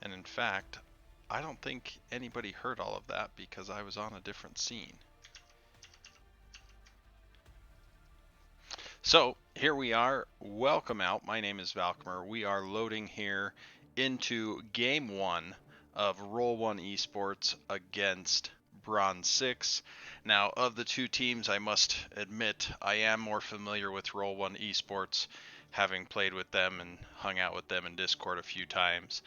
And in fact, I don't think anybody heard all of that because I was on a different scene. So here we are. Welcome out. My name is Valkymer. We are loading here into game 1 of Roll1 Esports against Bronze6. Now, of the two teams, I must admit I am more familiar with Roll1 Esports, having played with them and hung out with them in Discord a few times.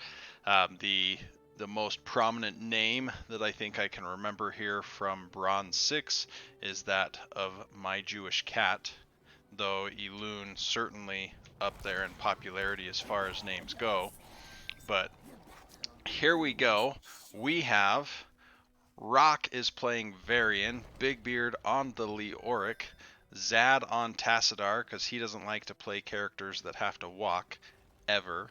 The most prominent name that I think I can remember here from Bronze6 is that of My Jewish Cat, though Elune certainly up there in popularity as far as names go. But here we go. We have Rock is playing Varian, Big Beard on the Leoric, Zad on Tassadar because he doesn't like to play characters that have to walk ever.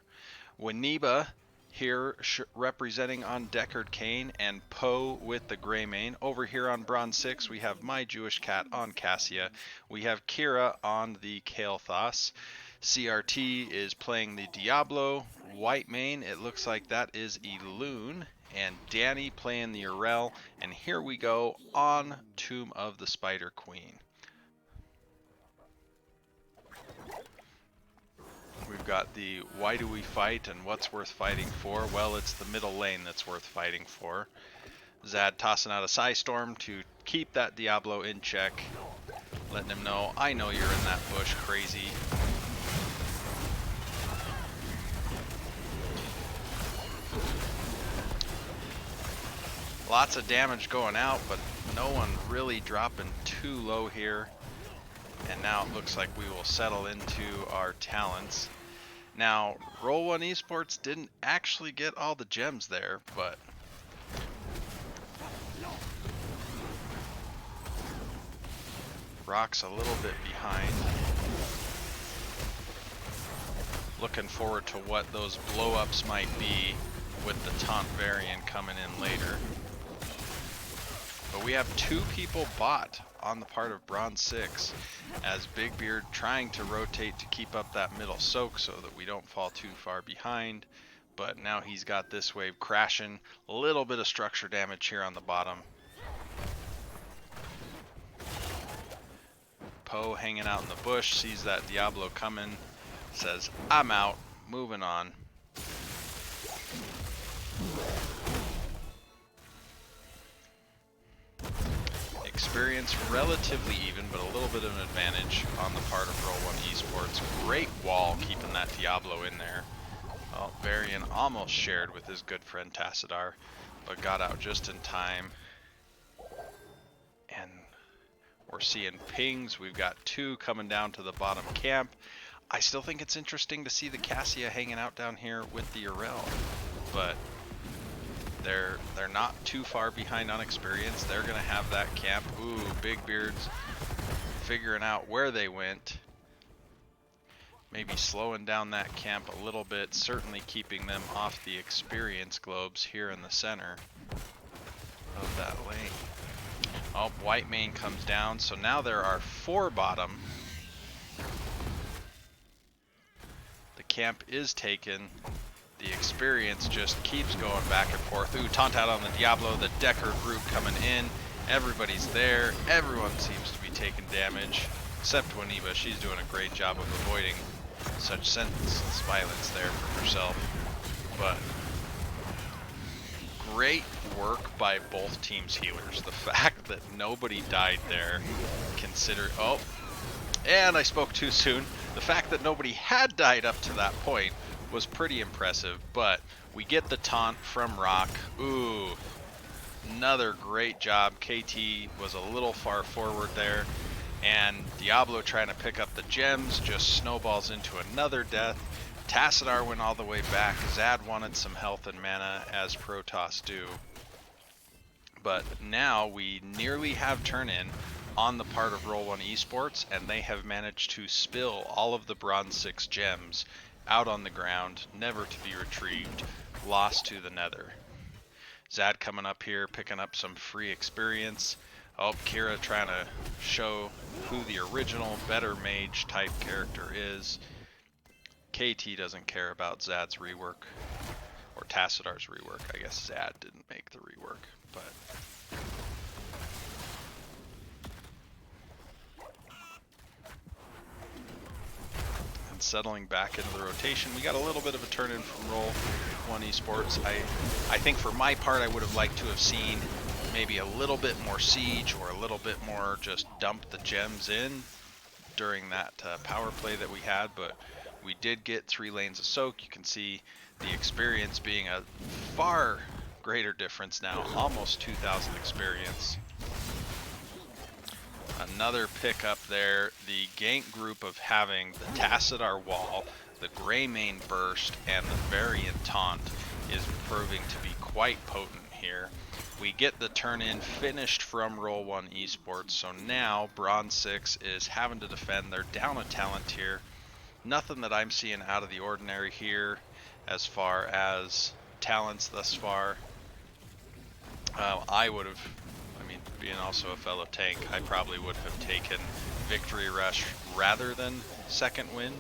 Winiba here representing on Deckard Cain, and Poe with the Greymane. Over here on Bronze6 we have My Jewish Cat on Cassia. We have Kira on the Kael'thas. CRT is playing the Diablo. Whitemane, it looks like that is Elune. And Danny playing the Urel. And here we go on Tomb of the Spider Queen. We've got the why do we fight and what's worth fighting for. Well, it's the middle lane that's worth fighting for. Zad tossing out a Psystorm to keep that Diablo in check. Letting him know, I know you're in that bush, crazy. Lots of damage going out, but no one really dropping too low here. And now it looks like we will settle into our talents. Now, Roll1 Esports didn't actually get all the gems there, but Rock's a little bit behind. Looking forward to what those blow-ups might be with the taunt variant coming in later. But we have two people bot on the part of Bronze6, as Big Beard trying to rotate to keep up that middle soak so that we don't fall too far behind. But now he's got this wave crashing. A little bit of structure damage here on the bottom. Poe hanging out in the bush, sees that Diablo coming, says, I'm out, moving on. Experience relatively even, but a little bit of an advantage on the part of Roll1 Esports. Great wall keeping that Diablo in there. Well, Varian almost shared with his good friend Tassadar, but got out just in time. And we're seeing pings. We've got two coming down to the bottom camp. I still think it's interesting to see the Cassia hanging out down here with the Urel, but they're not too far behind on experience. They're gonna have that camp. Ooh, Big Beard's figuring out where they went. Maybe slowing down that camp a little bit, certainly keeping them off the experience globes here in the center of that lane. Oh, Whitemane comes down, so now there are 4 bottom. The camp is taken. The experience just keeps going back and forth. Ooh, taunt out on the Diablo, the Deckard group coming in. Everybody's there. Everyone seems to be taking damage, except Winiba. She's doing a great job of avoiding such senseless violence there for herself. But great work by both teams' healers. The fact that nobody died there, oh, and I spoke too soon. The fact that nobody had died up to that point was pretty impressive, but we get the taunt from Rock. Ooh, another great job. KT was a little far forward there, and Diablo trying to pick up the gems just snowballs into another death. Tassadar went all the way back. Zad wanted some health and mana, as Protoss do. But now we nearly have turn-in on the part of Roll1 Esports, and they have managed to spill all of the Bronze6 gems out on the ground, never to be retrieved, lost to the nether. Zad coming up here, picking up some free experience. Oh, Kira trying to show who the original better mage type character is. KT doesn't care about Zad's rework. or Tacidar's rework. I guess Zad didn't make the rework, but and settling back into the rotation, we got a little bit of a turn in from Roll1 Esports. I think for my part, I would have liked to have seen maybe a little bit more siege or a little bit more just dump the gems in during that power play that we had, but we did get 3 lanes of soak. You can see the experience being a far greater difference now, almost 2,000 experience. Another pick up there, the gank group of having the Tacidar wall, the Greymane burst, and the variant taunt is proving to be quite potent here. We get the turn-in finished from Roll1 Esports, so now Bronze6 is having to defend. They're down a talent here. Nothing that I'm seeing out of the ordinary here as far as talents thus far. I would have, I mean, being also a fellow tank, I probably would have taken Victory Rush rather than Second Wind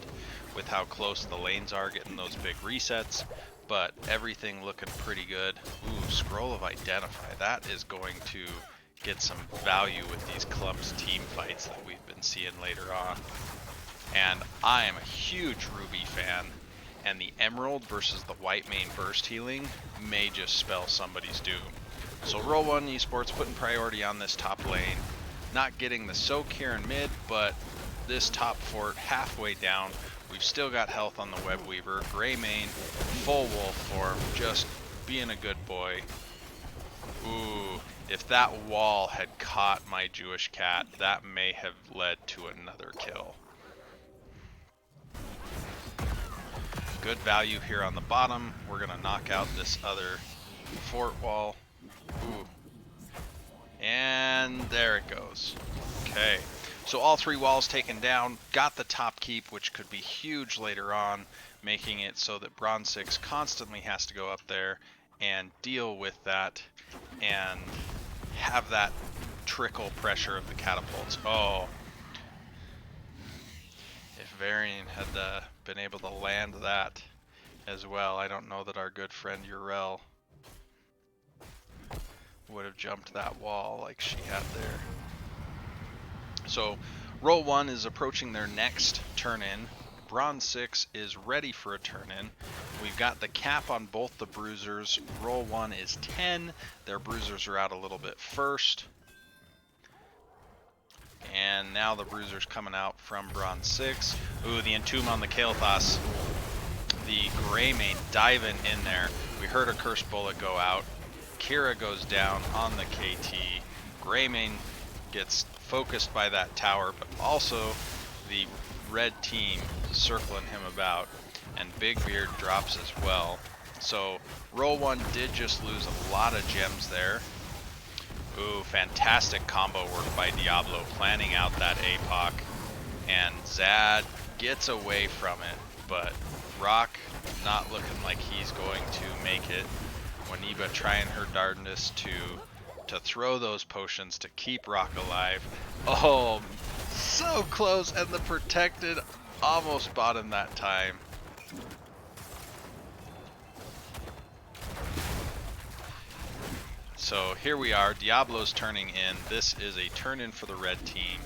with how close the lanes are getting those big resets. But everything looking pretty good. Ooh, Scroll of Identify. That is going to get some value with these clumps team fights that we've been seeing later on. And I am a huge Ruby fan, and the Emerald versus the Whitemane burst healing may just spell somebody's doom. So Roll1 Esports putting priority on this top lane. Not getting the soak here in mid, but this top fort halfway down. We've still got health on the Webweaver. Greymane, full wolf form, just being a good boy. Ooh, if that wall had caught my Jewish cat, that may have led to another kill. Good value here on the bottom. We're gonna knock out this other fort wall. Ooh. And there it goes. Okay. So all 3 walls taken down, got the top keep, which could be huge later on, making it so that Bronze6 constantly has to go up there and deal with that and have that trickle pressure of the catapults. Oh, if Varian had been able to land that as well, I don't know that our good friend Urel would have jumped that wall like she had there. So Roll1 is approaching their next turn-in. Bronze6 is ready for a turn-in. We've got the cap on both the bruisers. Roll1 is 10. Their bruisers are out a little bit first. And now the bruisers coming out from Bronze6. Ooh, the Entomb on the Kael'thas. The Greymane diving in there. We heard a Cursed Bullet go out. Kira goes down on the KT. Greymane gets focused by that tower, but also the red team circling him about, and Big Beard drops as well. So Roll1 did just lose a lot of gems there. Ooh, fantastic combo work by Diablo, planning out that APOC, and Zad gets away from it, but Rock not looking like he's going to make it. Waniba trying her darndest to throw those potions to keep Rock alive. Oh, so close, and the protected almost bought him that time. So here we are, Diablo's turning in. This is a turn in for the red team.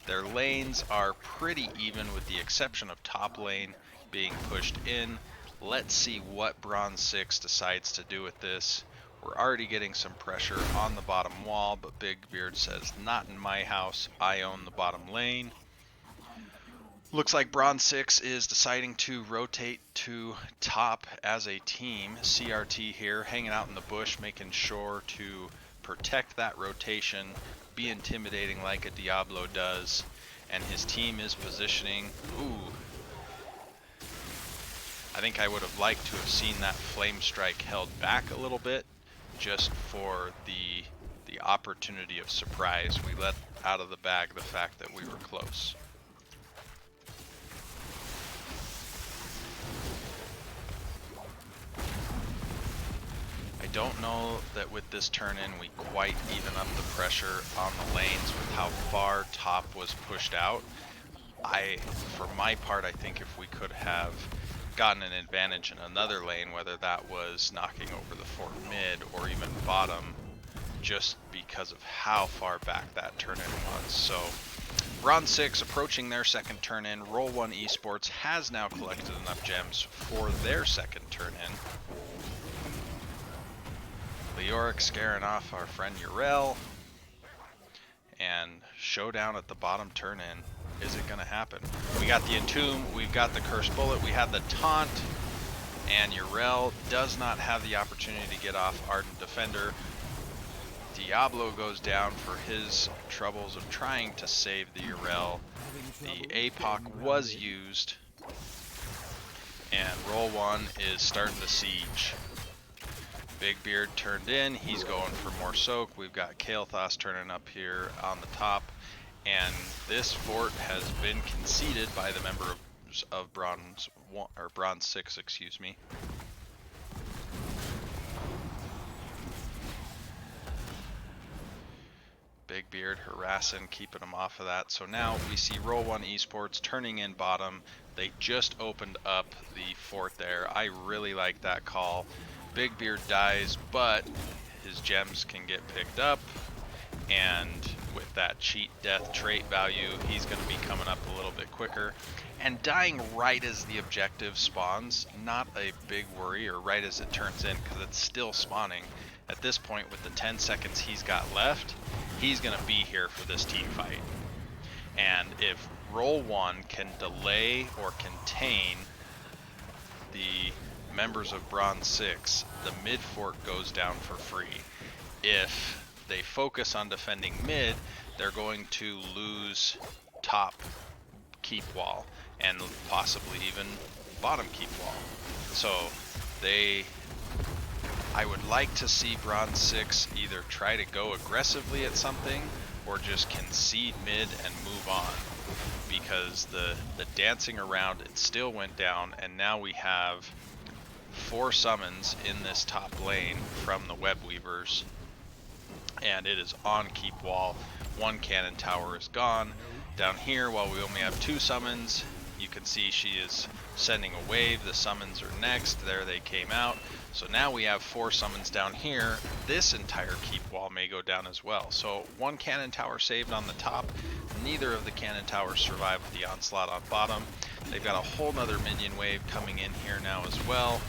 Their lanes are pretty even with the exception of top lane being pushed in. Let's see what Bronze6 decides to do with this. We're already getting some pressure on the bottom wall, but Big Beard says, not in my house, I own the bottom lane. Looks like Bronze6 is deciding to rotate to top as a team. CRT here, hanging out in the bush, making sure to protect that rotation, be intimidating like a Diablo does, and his team is positioning. Ooh. I think I would have liked to have seen that Flame Strike held back a little bit, just for the opportunity of surprise. We let out of the bag the fact that we were close. I don't know that with this turn-in we quite even up the pressure on the lanes with how far top was pushed out. For my part, I think if we could have gotten an advantage in another lane, whether that was knocking over the fort mid or even bottom, just because of how far back that turn-in was. So Bronze6 approaching their second turn-in. Roll1 Esports has now collected enough gems for their second turn-in. Leoric scaring off our friend Urel. And showdown at the bottom turn-in. Is it going to happen? We got the Entomb, we've got the Cursed Bullet, we had the Taunt, and Urel does not have the opportunity to get off Ardent Defender. Diablo goes down for his troubles of trying to save the Urel. The APOC was used, and Roll1 is starting to siege. Big Beard turned in, he's going for more soak. We've got Kael'thas turning up here on the top, and this fort has been conceded by the members of Bronze6, excuse me. Big Beard harassing, keeping him off of that. So now we see Roll1 Esports turning in bottom. They just opened up the fort there. I really like that call. Big Beard dies, but his gems can get picked up, and with that cheat death trait value, he's going to be coming up a little bit quicker. And dying right as the objective spawns, not a big worry, or right as it turns in, because it's still spawning. At this point, with the 10 seconds he's got left, he's going to be here for this team fight. And if Roll1 can delay or contain the members of Bronze6, the mid fort goes down for free. If they focus on defending mid, they're going to lose top keep wall and possibly even bottom keep wall. So I would like to see Bronze6 either try to go aggressively at something or just concede mid and move on, because the dancing around, it still went down, and now we have 4 summons in this top lane from the web weavers, and it is on keep wall. 1 cannon tower is gone. Down here, while we only have 2 summons, you can see she is sending a wave. The summons are next. There they came out. So now we have 4 summons down here. This entire keep wall may go down as well. So 1 cannon tower saved on the top. Neither of the cannon towers survived with the onslaught on bottom. They've got a whole nother minion wave coming in here now as well.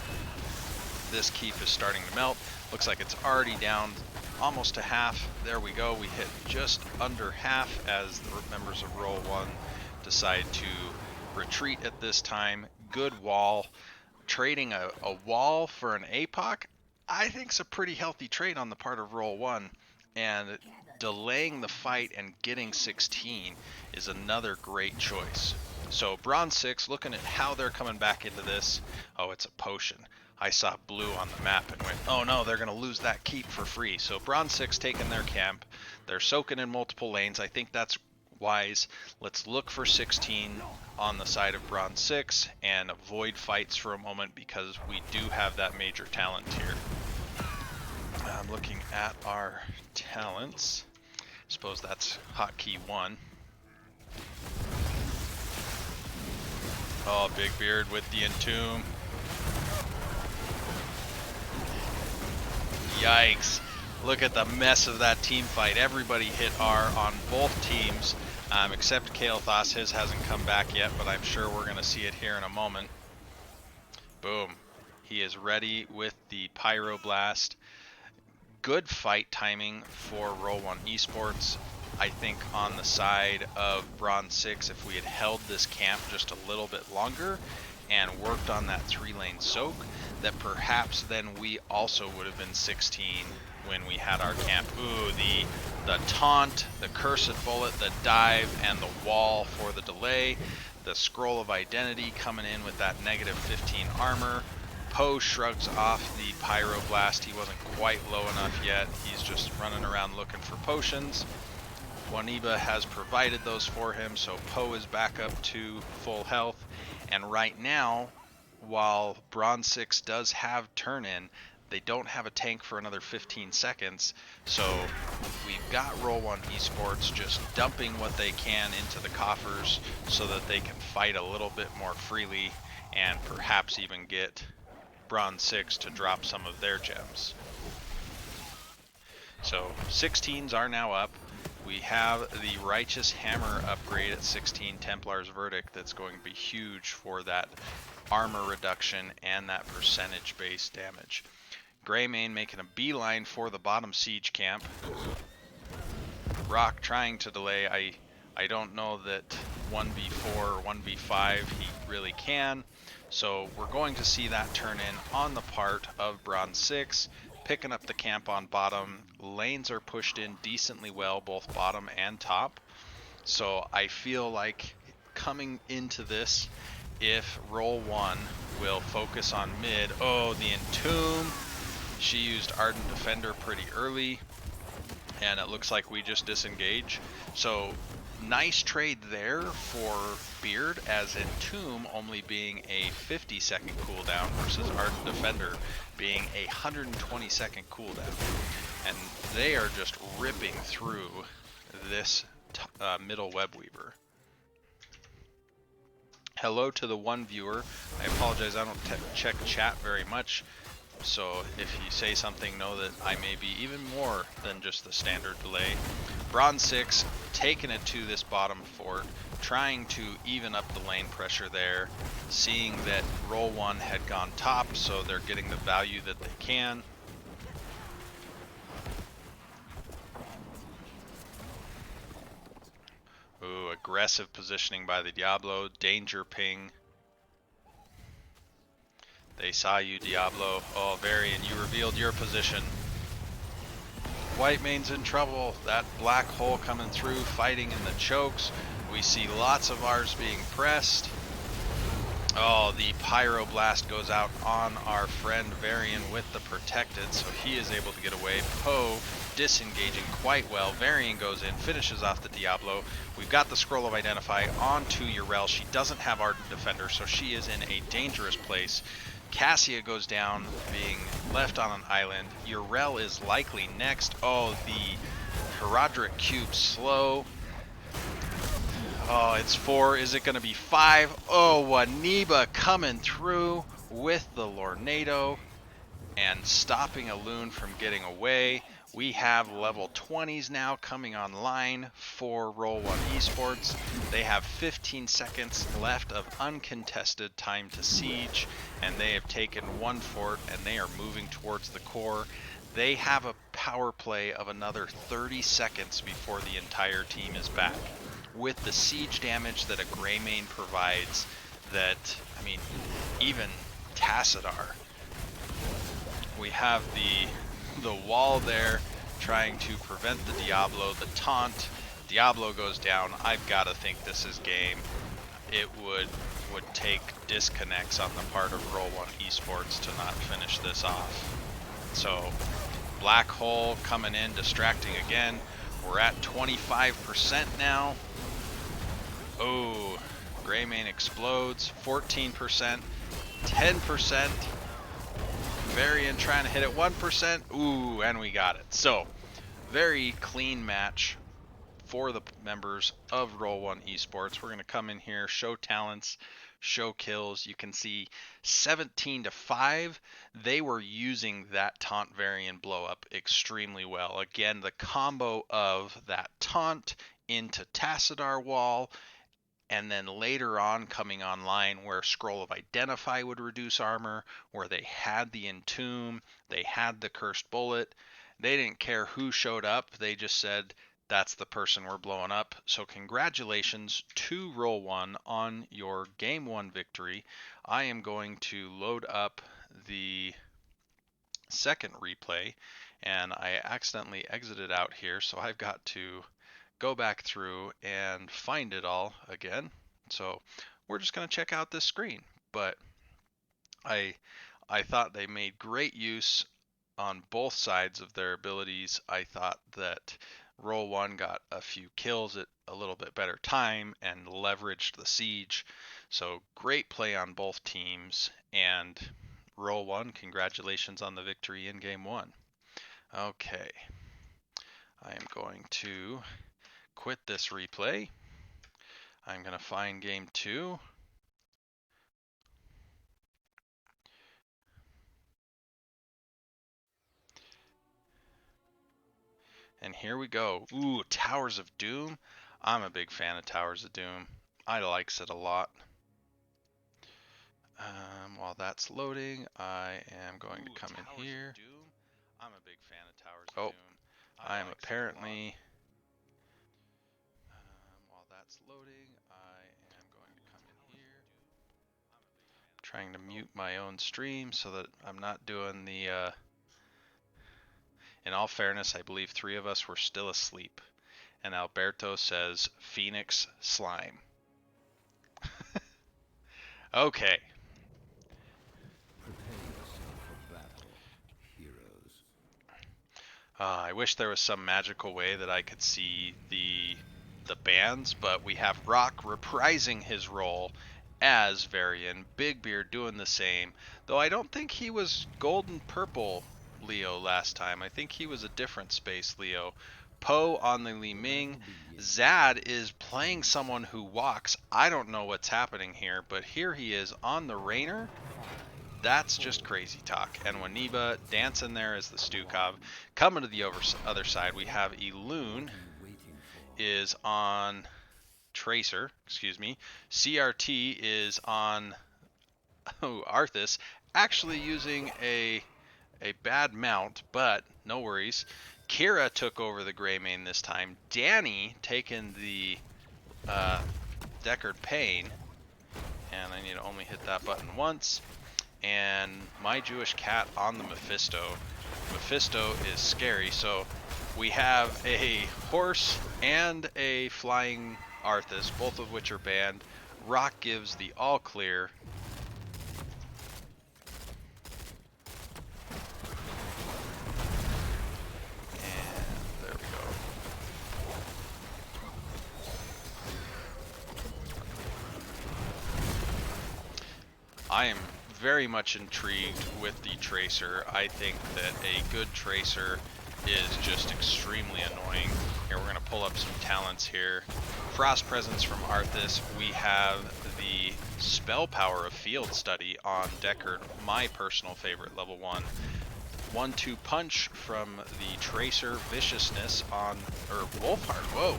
This keep is starting to melt. Looks like it's already down almost to half. There we go. We hit just under half as the members of Roll1 decide to retreat at this time. Good wall. Trading a wall for an APOC, I think, is a pretty healthy trade on the part of Roll1. And delaying the fight and getting 16 is another great choice. So Bronze6, looking at how they're coming back into this. Oh, it's a potion. I saw blue on the map and went, oh no, they're going to lose that keep for free. So Bronze6 taking their camp. They're soaking in multiple lanes. I think that's wise. Let's look for 16 on the side of Bronze6 and avoid fights for a moment, because we do have that major talent here. I'm looking at our talents. I suppose that's hotkey 1. Oh, Big Beard with the Entomb. Yikes. Look at the mess of that team fight. Everybody hit R on both teams, except Kael'thas. His hasn't come back yet, but I'm sure we're going to see it here in a moment. Boom. He is ready with the Pyroblast. Good fight timing for Roll1 Esports. I think on the side of Bronze6, if we had held this camp just a little bit longer and worked on that 3-lane soak, that perhaps then we also would have been 16 when we had our camp. Ooh, the taunt, the cursed bullet, the dive, and the wall for the delay. The scroll of identity coming in with that negative 15 armor. Poe shrugs off the Pyroblast. He wasn't quite low enough yet. He's just running around looking for potions. Waniba has provided those for him, so Poe is back up to full health. And right now, while Bronze6 does have turn-in, they don't have a tank for another 15 seconds. So we've got Roll1 Esports just dumping what they can into the coffers so that they can fight a little bit more freely and perhaps even get Bronze6 to drop some of their gems. So 16s are now up. We have the Righteous Hammer upgrade at 16, Templar's Verdict, that's going to be huge for that armor reduction and that percentage base damage. Greymane making a beeline for the bottom siege camp. Rock trying to delay. I don't know that 1v4 or 1v5 he really can. So we're going to see that turn in on the part of Bronze6, picking up the camp on bottom. Lanes are pushed in decently well, both bottom and top. So I feel like coming into this, if Roll1 will focus on mid, oh, the Entomb, she used Ardent Defender pretty early, and it looks like we just disengage. So nice trade there for Beard, as Entomb only being a 50-second cooldown versus Ardent Defender being a 120-second cooldown. And they are just ripping through this middle web weaver. Hello to the one viewer. I apologize, I don't check chat very much, so if you say something, know that I may be even more than just the standard delay. Bronze6 taking it to this bottom fort, trying to even up the lane pressure there, seeing that Roll1 had gone top, so they're getting the value that they can. Ooh, aggressive positioning by the Diablo, danger ping. They saw you, Diablo. Oh, Varian, you revealed your position. Whitemane's in trouble. That black hole coming through, fighting in the chokes. We see lots of ours being pressed. Oh, the Pyroblast goes out on our friend Varian with the Protected, so he is able to get away. Poe disengaging quite well. Varian goes in, finishes off the Diablo. We've got the Scroll of Identify onto Urel. She doesn't have Ardent Defender, so she is in a dangerous place. Cassia goes down, being left on an island. Urel is likely next. Oh, the Herodric Cube slow. Oh, it's 4. Is it going to be 5? Oh, Waniba coming through with the Lornado and stopping a loon from getting away. We have level 20s now coming online for Roll1 Esports. They have 15 seconds left of uncontested time to siege, and they have taken one fort, and they are moving towards the core. They have a power play of another 30 seconds before the entire team is back. With the siege damage that a Greymane provides, that, I mean, even Tassadar. We have the wall there trying to prevent the Diablo, the taunt. Diablo goes down. I've got to think this is game. It would take disconnects on the part of Roll1 Esports to not finish this off. So black hole coming in, distracting again. We're at 25% now. Oh, Greymane explodes. 14%, 10%. Varian trying to hit it 1%. Ooh, and we got it. So, very clean match for the members of Roll1 Esports. We're going to come in here, show talents, show kills. You can see 17-5. They were using that taunt Varian blow up extremely well. Again, the combo of that taunt into Tassadar wall, and then later on coming online where Scroll of Identify would reduce armor, where they had the Entomb, they had the Cursed Bullet. They didn't care who showed up. They just said, that's the person we're blowing up. So congratulations to Roll1 on your Game 1 victory. I am going to load up the second replay, and I accidentally exited out here, so I've got to go back through and find it all again. So we're just going to check out this screen, but I thought they made great use on both sides of their abilities. I thought that Roll1 got a few kills at a little bit better time and leveraged the siege. So great play on both teams, and Roll1, congratulations on the victory in Game 1. Okay, I am going to quit this replay. I'm going to find Game 2. And here we go. Ooh, Towers of Doom. I'm a big fan of Towers of Doom. I likes it a lot. While that's loading, I am going to come in here. I'm a big fan of Towers of Doom. I am apparently... while that's loading, I am going to come in here. Trying to mute my own stream so that I'm not doing the... In all fairness, I believe 3 of us were still asleep. And Alberto says, Phoenix Slime. Okay. I wish there was some magical way that I could see the bands, but we have Rock reprising his role as Varian, Big Beard doing the same, though I don't think he was gold and purple Leo last time. I think he was a different space Leo. Poe on the Li Ming. Zad is playing someone who walks. I don't know what's happening here, but here he is on the Rainer. That's just crazy talk. And Waniba dancing there as the Stukov. Coming to the other side, we have Eloon is on Tracer, excuse me. CRT is on Arthas, actually using a bad mount, but no worries. Kira took over the Greymane this time. Danny taking the Deckard Pain, and I need to only hit that button once. And my Jewish cat on the Mephisto. Mephisto is scary, so we have a horse and a flying Arthas, both of which are banned. Rock gives the all clear. And there we go. I am very much intrigued with the Tracer. I think that a good Tracer is just extremely annoying. Here, we're going to pull up some talents here. Frost Presence from Arthas. We have the Spell Power of Field Study on Deckard, my personal favorite, level 1. 1-2 Punch from the Tracer. Viciousness on, or Wolfheart, whoa,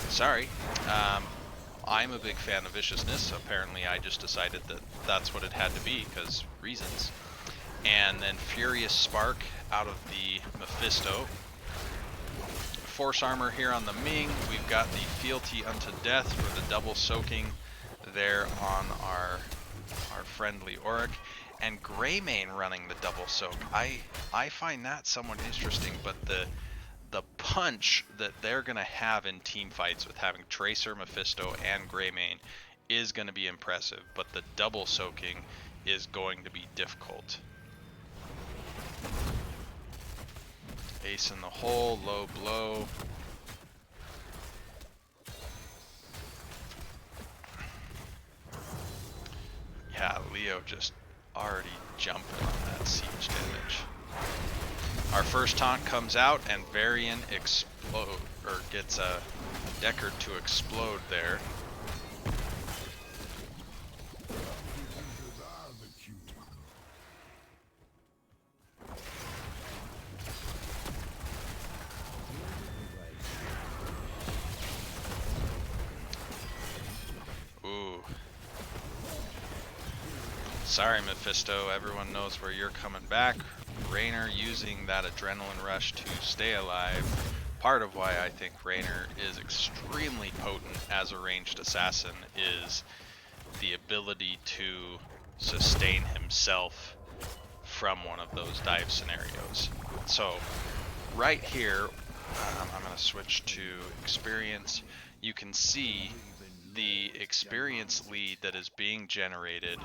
sorry. I'm a big fan of Viciousness. Apparently I just decided that that's what it had to be, because reasons. And then Furious Spark out of the Mephisto. Force Armor here on the Ming. We've got the Fealty Unto Death for the double soaking there on our friendly Auric. And Greymane running the double soak. I find that somewhat interesting, but the punch that they're going to have in team fights with having Tracer, Mephisto, and Greymane is going to be impressive, but the double soaking is going to be difficult. Ace in the hole, low blow. Yeah, Leo just already jumping on that siege damage. Our first taunt comes out and Varian gets a Deckard to explode there. Ooh. Sorry, Mephisto, everyone knows where you're coming back. Raynor using that adrenaline rush to stay alive. Part of why I think Raynor is extremely potent as a ranged assassin is the ability to sustain himself from one of those dive scenarios. So right here, I'm going to switch to experience. You can see the experience lead that is being generated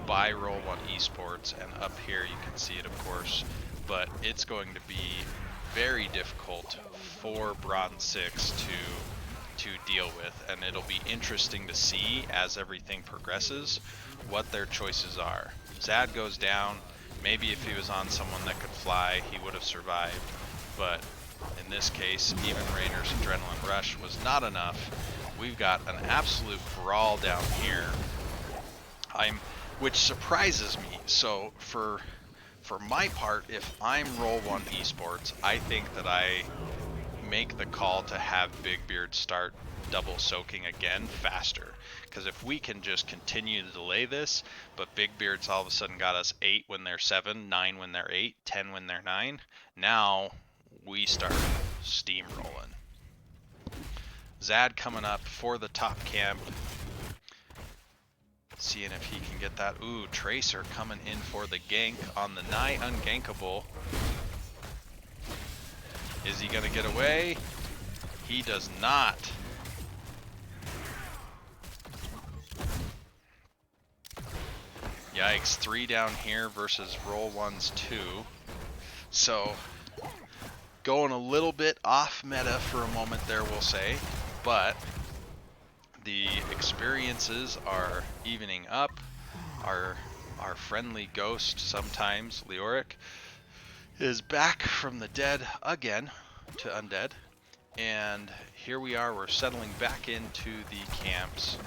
by Roll1 Esports, and up here you can see it, of course, but it's going to be very difficult for Bronze6 to deal with, and it'll be interesting to see as everything progresses what their choices are. Zad goes down. Maybe if he was on someone that could fly, he would have survived, but in this case, even Raynor's adrenaline rush was not enough. We've got an absolute brawl down here. Which surprises me. So for for my part, if I'm Roll1 Esports, I think that I make the call to have Big Beard start double soaking again faster. Because if we can just continue to delay this, but Big Beard's all of a sudden got us 8 when they're 7, 9 when they're 8, 10 when they're 9, now we start steamrolling. Zad coming up for the top camp. Seeing if he can get that. Ooh, Tracer coming in for the gank on the nigh ungankable. Is he going to get away? He does not. Yikes, 3 down here versus Roll1's 2. So, going a little bit off meta for a moment there, we'll say, but the experiences are evening up. Our friendly ghost, sometimes Leoric, is back from the dead again to undead. And here we are, we're settling back into the camps.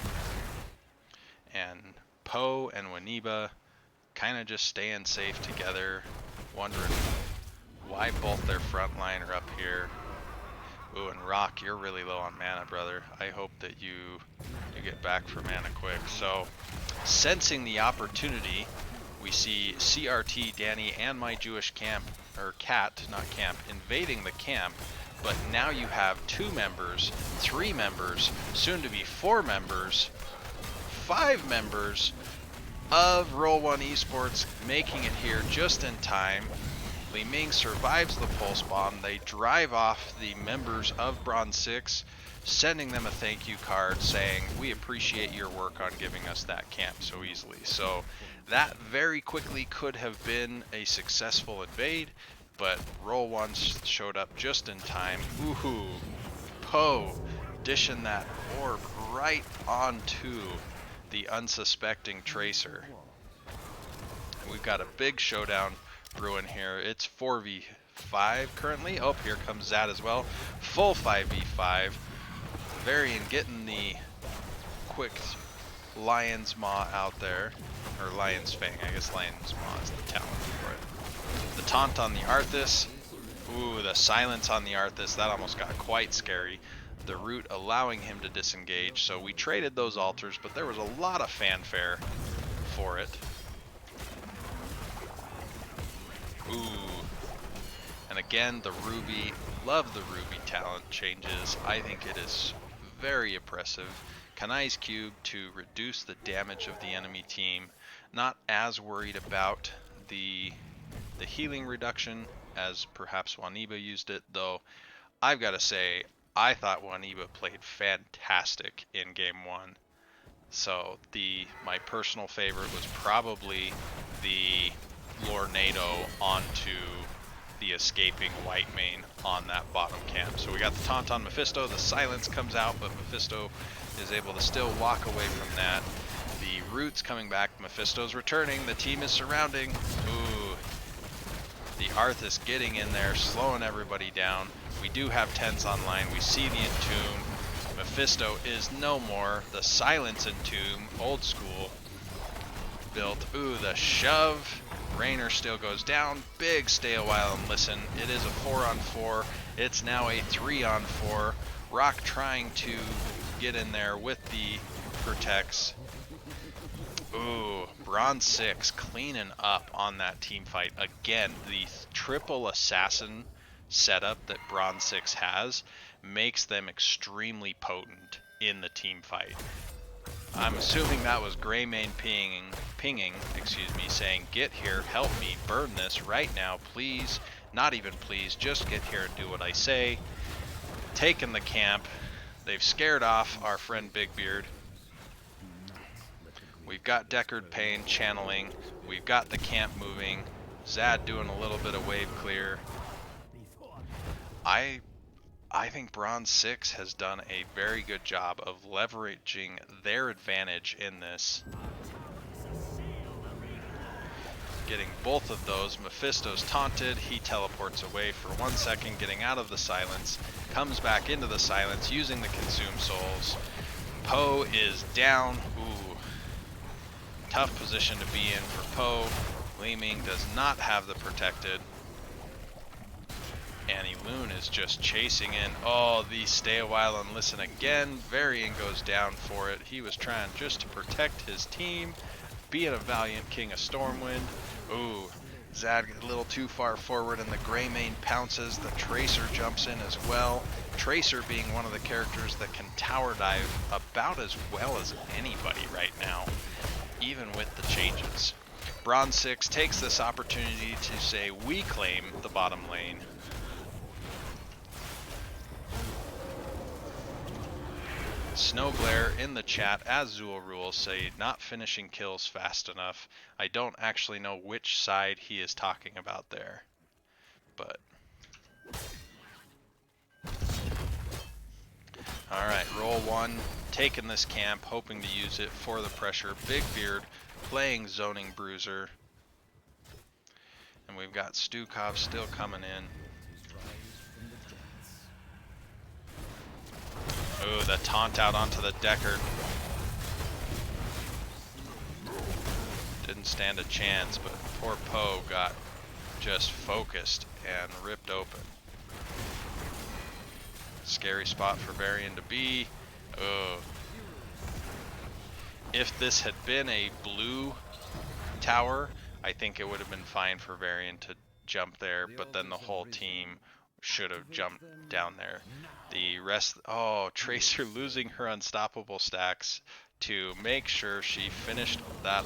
And Poe and Waniba kind of just staying safe together, wondering why both their front line are up here. Ooh, and Rock, you're really low on mana, brother. I hope that you get back for mana quick. So, sensing the opportunity, we see CRT, Danny, and my Jewish camp, or cat, not camp, invading the camp. But now you have 2 members, 3 members, soon to be 4 members, 5 members of Roll1 Esports making it here just in time. Li Ming survives the pulse bomb. They drive off the members of Bronze6, sending them a thank you card saying, we appreciate your work on giving us that camp so easily. So that very quickly could have been a successful invade, but Roll1 showed up just in time. Woohoo! Poe dishing that orb right onto the unsuspecting Tracer. We've got a big showdown brewing here. It's 4v5 currently. Oh, here comes Zad as well. Full 5v5. Varian getting the quick Lion's Maw out there. Or Lion's Fang. I guess Lion's Maw is the talent for it. The taunt on the Arthas. Ooh, the silence on the Arthas. That almost got quite scary. The root allowing him to disengage. So we traded those altars, but there was a lot of fanfare for it. Ooh. And again, the Ruby. Love the Ruby talent changes. I think it is very oppressive. Kanai's Cube to reduce the damage of the enemy team. Not as worried about the healing reduction as perhaps Waniba used it, though I've got to say, I thought Waniba played fantastic in game 1. So my personal favorite was probably the Lornado onto the escaping white main on that bottom camp. So we got the taunt on Mephisto, the silence comes out, but Mephisto is able to still walk away from that. The root's coming back, Mephisto's returning, the team is surrounding. Ooh, the Arthas getting in there, slowing everybody down. We do have 10s online, we see the Entomb. Mephisto is no more, the silence Entomb, old school built. Ooh, the shove. Raynor still goes down. Big stay a while and listen. It is a 4-on-4. It's now a 3-on-4. Rock trying to get in there with the protects. Ooh, Bronze6 cleaning up on that team fight. Again, the triple assassin setup that Bronze6 has makes them extremely potent in the team fight. I'm assuming that was Greymane pinging, saying, get here, help me, burn this right now, please. Not even please, just get here and do what I say. Taking the camp. They've scared off our friend Big Beard. We've got Deckard Payne channeling. We've got the camp moving. Zad doing a little bit of wave clear. I think Bronze6 has done a very good job of leveraging their advantage in this. Getting both of those. Mephisto's taunted. He teleports away for 1 second, getting out of the silence. Comes back into the silence, using the Consume Souls. Poe is down. Ooh. Tough position to be in for Poe. Gleaming does not have the protected. Annie Loon is just chasing in. Oh, the stay a while and listen again. Varian goes down for it. He was trying just to protect his team, being a valiant King of Stormwind. Ooh, Zad a little too far forward and the Greymane pounces. The Tracer jumps in as well. Tracer being one of the characters that can tower dive about as well as anybody right now, even with the changes. Bronze6 takes this opportunity to say, we claim the bottom lane. Snowglare in the chat, as Zool rules, say not finishing kills fast enough. I don't actually know which side he is talking about there, but alright, Roll1 taking this camp, hoping to use it for the pressure. Big Beard playing Zoning Bruiser. And we've got Stukov still coming in. Ooh, the taunt out onto the Deckard. Didn't stand a chance, but poor Poe got just focused and ripped open. Scary spot for Varian to be. Oh. If this had been a blue tower, I think it would have been fine for Varian to jump there, but then the whole team should have jumped down there. The rest, oh, Tracer losing her unstoppable stacks to make sure she finished that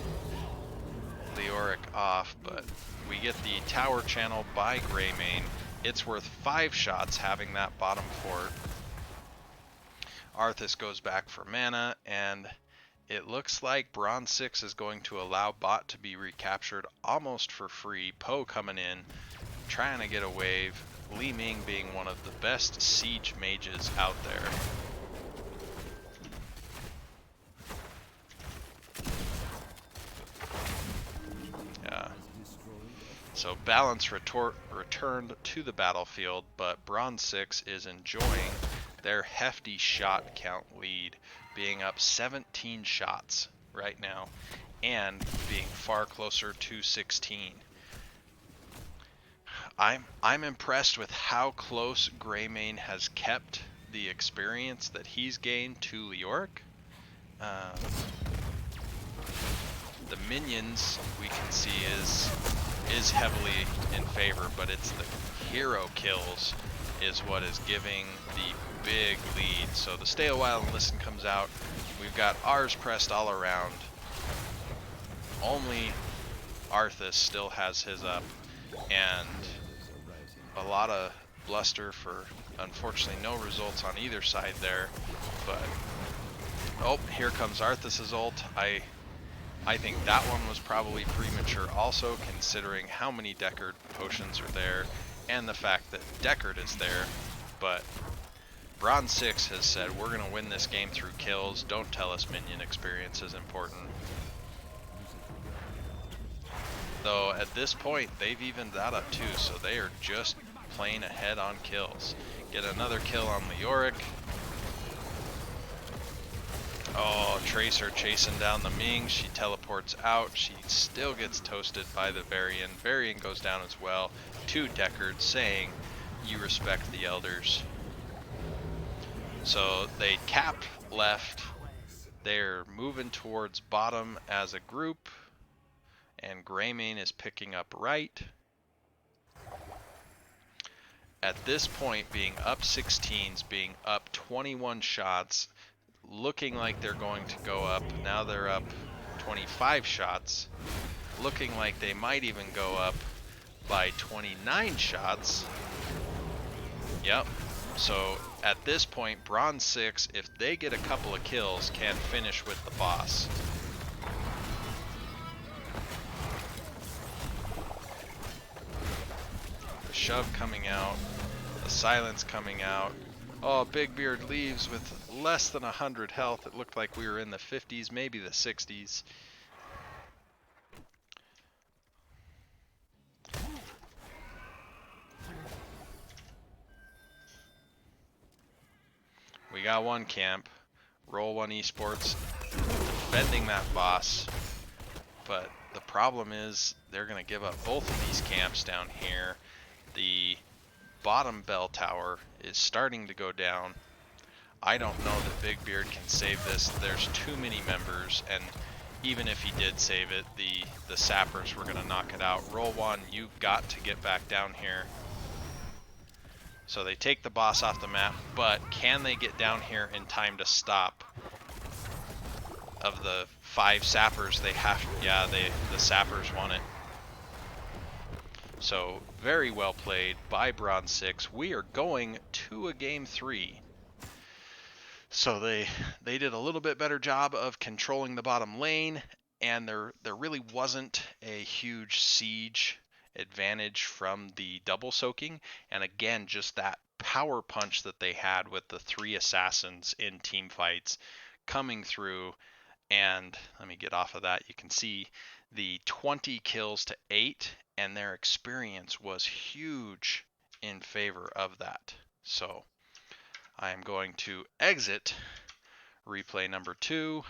Leoric off, but we get the tower channel by Greymane. It's worth 5 shots having that bottom fort. Arthas goes back for mana, and it looks like Bronze6 is going to allow bot to be recaptured almost for free. Poe coming in, trying to get a wave. Li Ming being one of the best siege mages out there. Yeah. So balance returned to the battlefield, but Bronze6 is enjoying their hefty shot count lead, being up 17 shots right now and being far closer to 16. I'm impressed with how close Greymane has kept the experience that he's gained to Leoric. The minions we can see is heavily in favor, but it's the hero kills is what is giving the big lead. So the stay a while and listen comes out. We've got ours pressed all around. Only Arthas still has his up, and a lot of bluster for unfortunately no results on either side there. But oh, here comes Arthas's ult. I think that one was probably premature also, considering how many Deckard potions are there and the fact that Deckard is there. But Bronze6 has said, we're going to win this game through kills. Don't tell us minion experience is important. Though at this point, they've evened that up too, so they are just playing ahead on kills. Get another kill on Leoric. Oh, Tracer chasing down the Ming. She teleports out. She still gets toasted by the Varian. Varian goes down as well. 2 Deckard saying, you respect the elders. So they cap left. They're moving towards bottom as a group. And Greymane is picking up right. At this point, being up 16s, being up 21 shots, looking like they're going to go up. Now they're up 25 shots, looking like they might even go up by 29 shots. Yep. So at this point, Bronze6, if they get a couple of kills, can finish with the boss. The shove coming out, the silence coming out. Oh, Big Beard leaves with less than 100 health. It looked like we were in the 50s, maybe the 60s. We got one camp. Roll1 Esports defending that boss. But the problem is they're going to give up both of these camps down here. The bottom bell tower is starting to go down. I don't know that Big Beard can save this. There's too many members, and even if he did save it, the sappers were going to knock it out. Roll1, you've got to get back down here. So they take the boss off the map, but can they get down here in time to stop? Of the 5 sappers, they have, yeah, the sappers won it. So very well played by Bronze6. We are going to a game 3. So they did a little bit better job of controlling the bottom lane, and there really wasn't a huge siege advantage from the double soaking. And again, just that power punch that they had with the 3 assassins in team fights coming through. And let me get off of that. You can see the 20 kills to 8, and their experience was huge in favor of that. So I am going to exit replay number 2.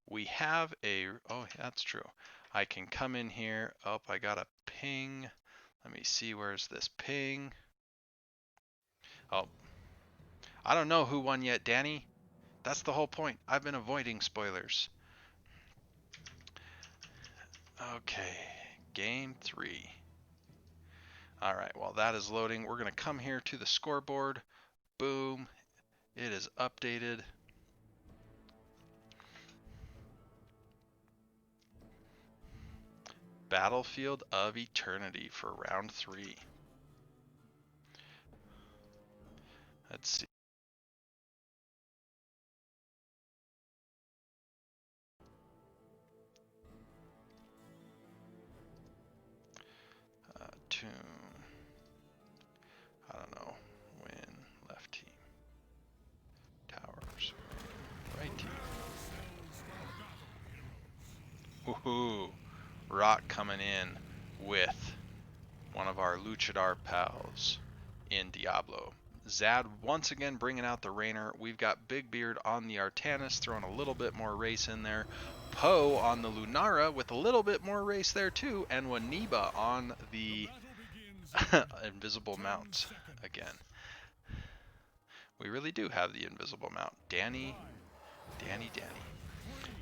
We have a, oh, that's true. I can come in here. Oh, I got a ping. Let me see, where's this ping? Oh, I don't know who won yet, Danny. That's the whole point. I've been avoiding spoilers. Okay, game 3. All right, while that is loading, we're going to come here to the scoreboard. Boom, it is updated. Battlefield of Eternity for round 3. Let's see. Tune. I don't know. Win left team. Towers. Win right team. Woohoo! Rock coming in with one of our luchador pals in Diablo. Zad once again bringing out the Rainer. We've got Big Beard on the Artanis, throwing a little bit more race in there. Poe on the Lunara with a little bit more race there too. And Waniba on the invisible mount again. We really do have the invisible mount. Danny.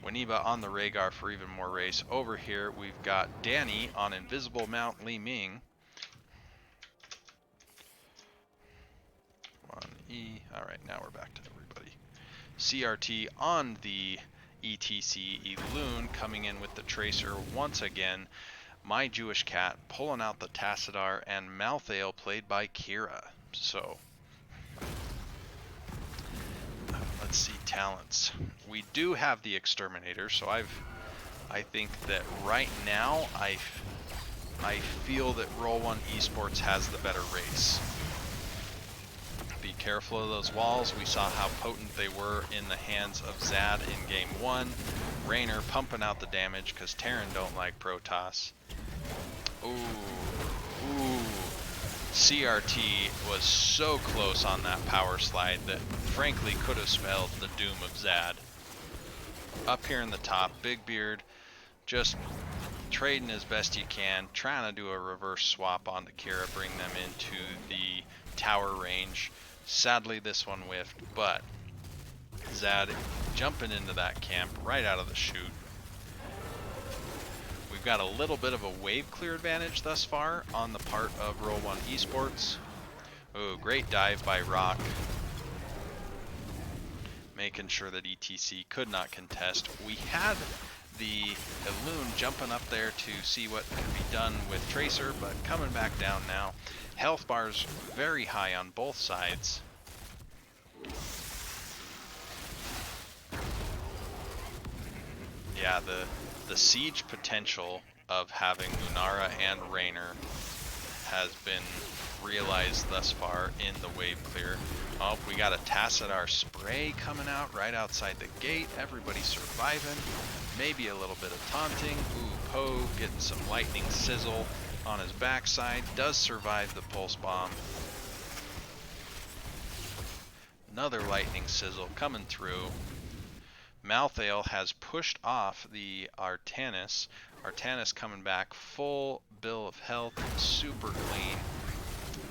Waniba on the Rhaegar for even more race. Over here, we've got Danny on invisible mount Li Ming. 1E. All right, now we're back to everybody. CRT on the ETC Eloon coming in with the Tracer once again. My Jewish Cat pulling out the Tassadar, and Malthael played by Kira. So let's see talents. We do have the Exterminator, so I think that right now I feel that Roll1 Esports has the better race. Be careful of those walls. We saw how potent they were in the hands of Zad in game 1. Rainer pumping out the damage because Terran don't like Protoss. Ooh. CRT was so close on that power slide that frankly could have spelled the doom of Zad. Up here in the top, Big Beard just trading as best you can, trying to do a reverse swap on the Kira, bring them into the tower range. Sadly, this one whiffed, but Zad jumping into that camp right out of the chute. We've got a little bit of a wave clear advantage thus far on the part of Roll1 Esports. Oh, great dive by Rock. Making sure that ETC could not contest. We had the Eloon jumping up there to see what could be done with Tracer, but coming back down now. Health bars very high on both sides. Yeah, the siege potential of having Lunara and Rainer has been realized thus far in the wave clear. Oh, we got a Tassadar spray coming out right outside the gate. Everybody surviving. Maybe a little bit of taunting. Ooh, Poe getting some lightning sizzle on his backside. Does survive the pulse bomb. Another lightning sizzle coming through. Malthael has pushed off the Artanis. Artanis coming back full bill of health, super clean.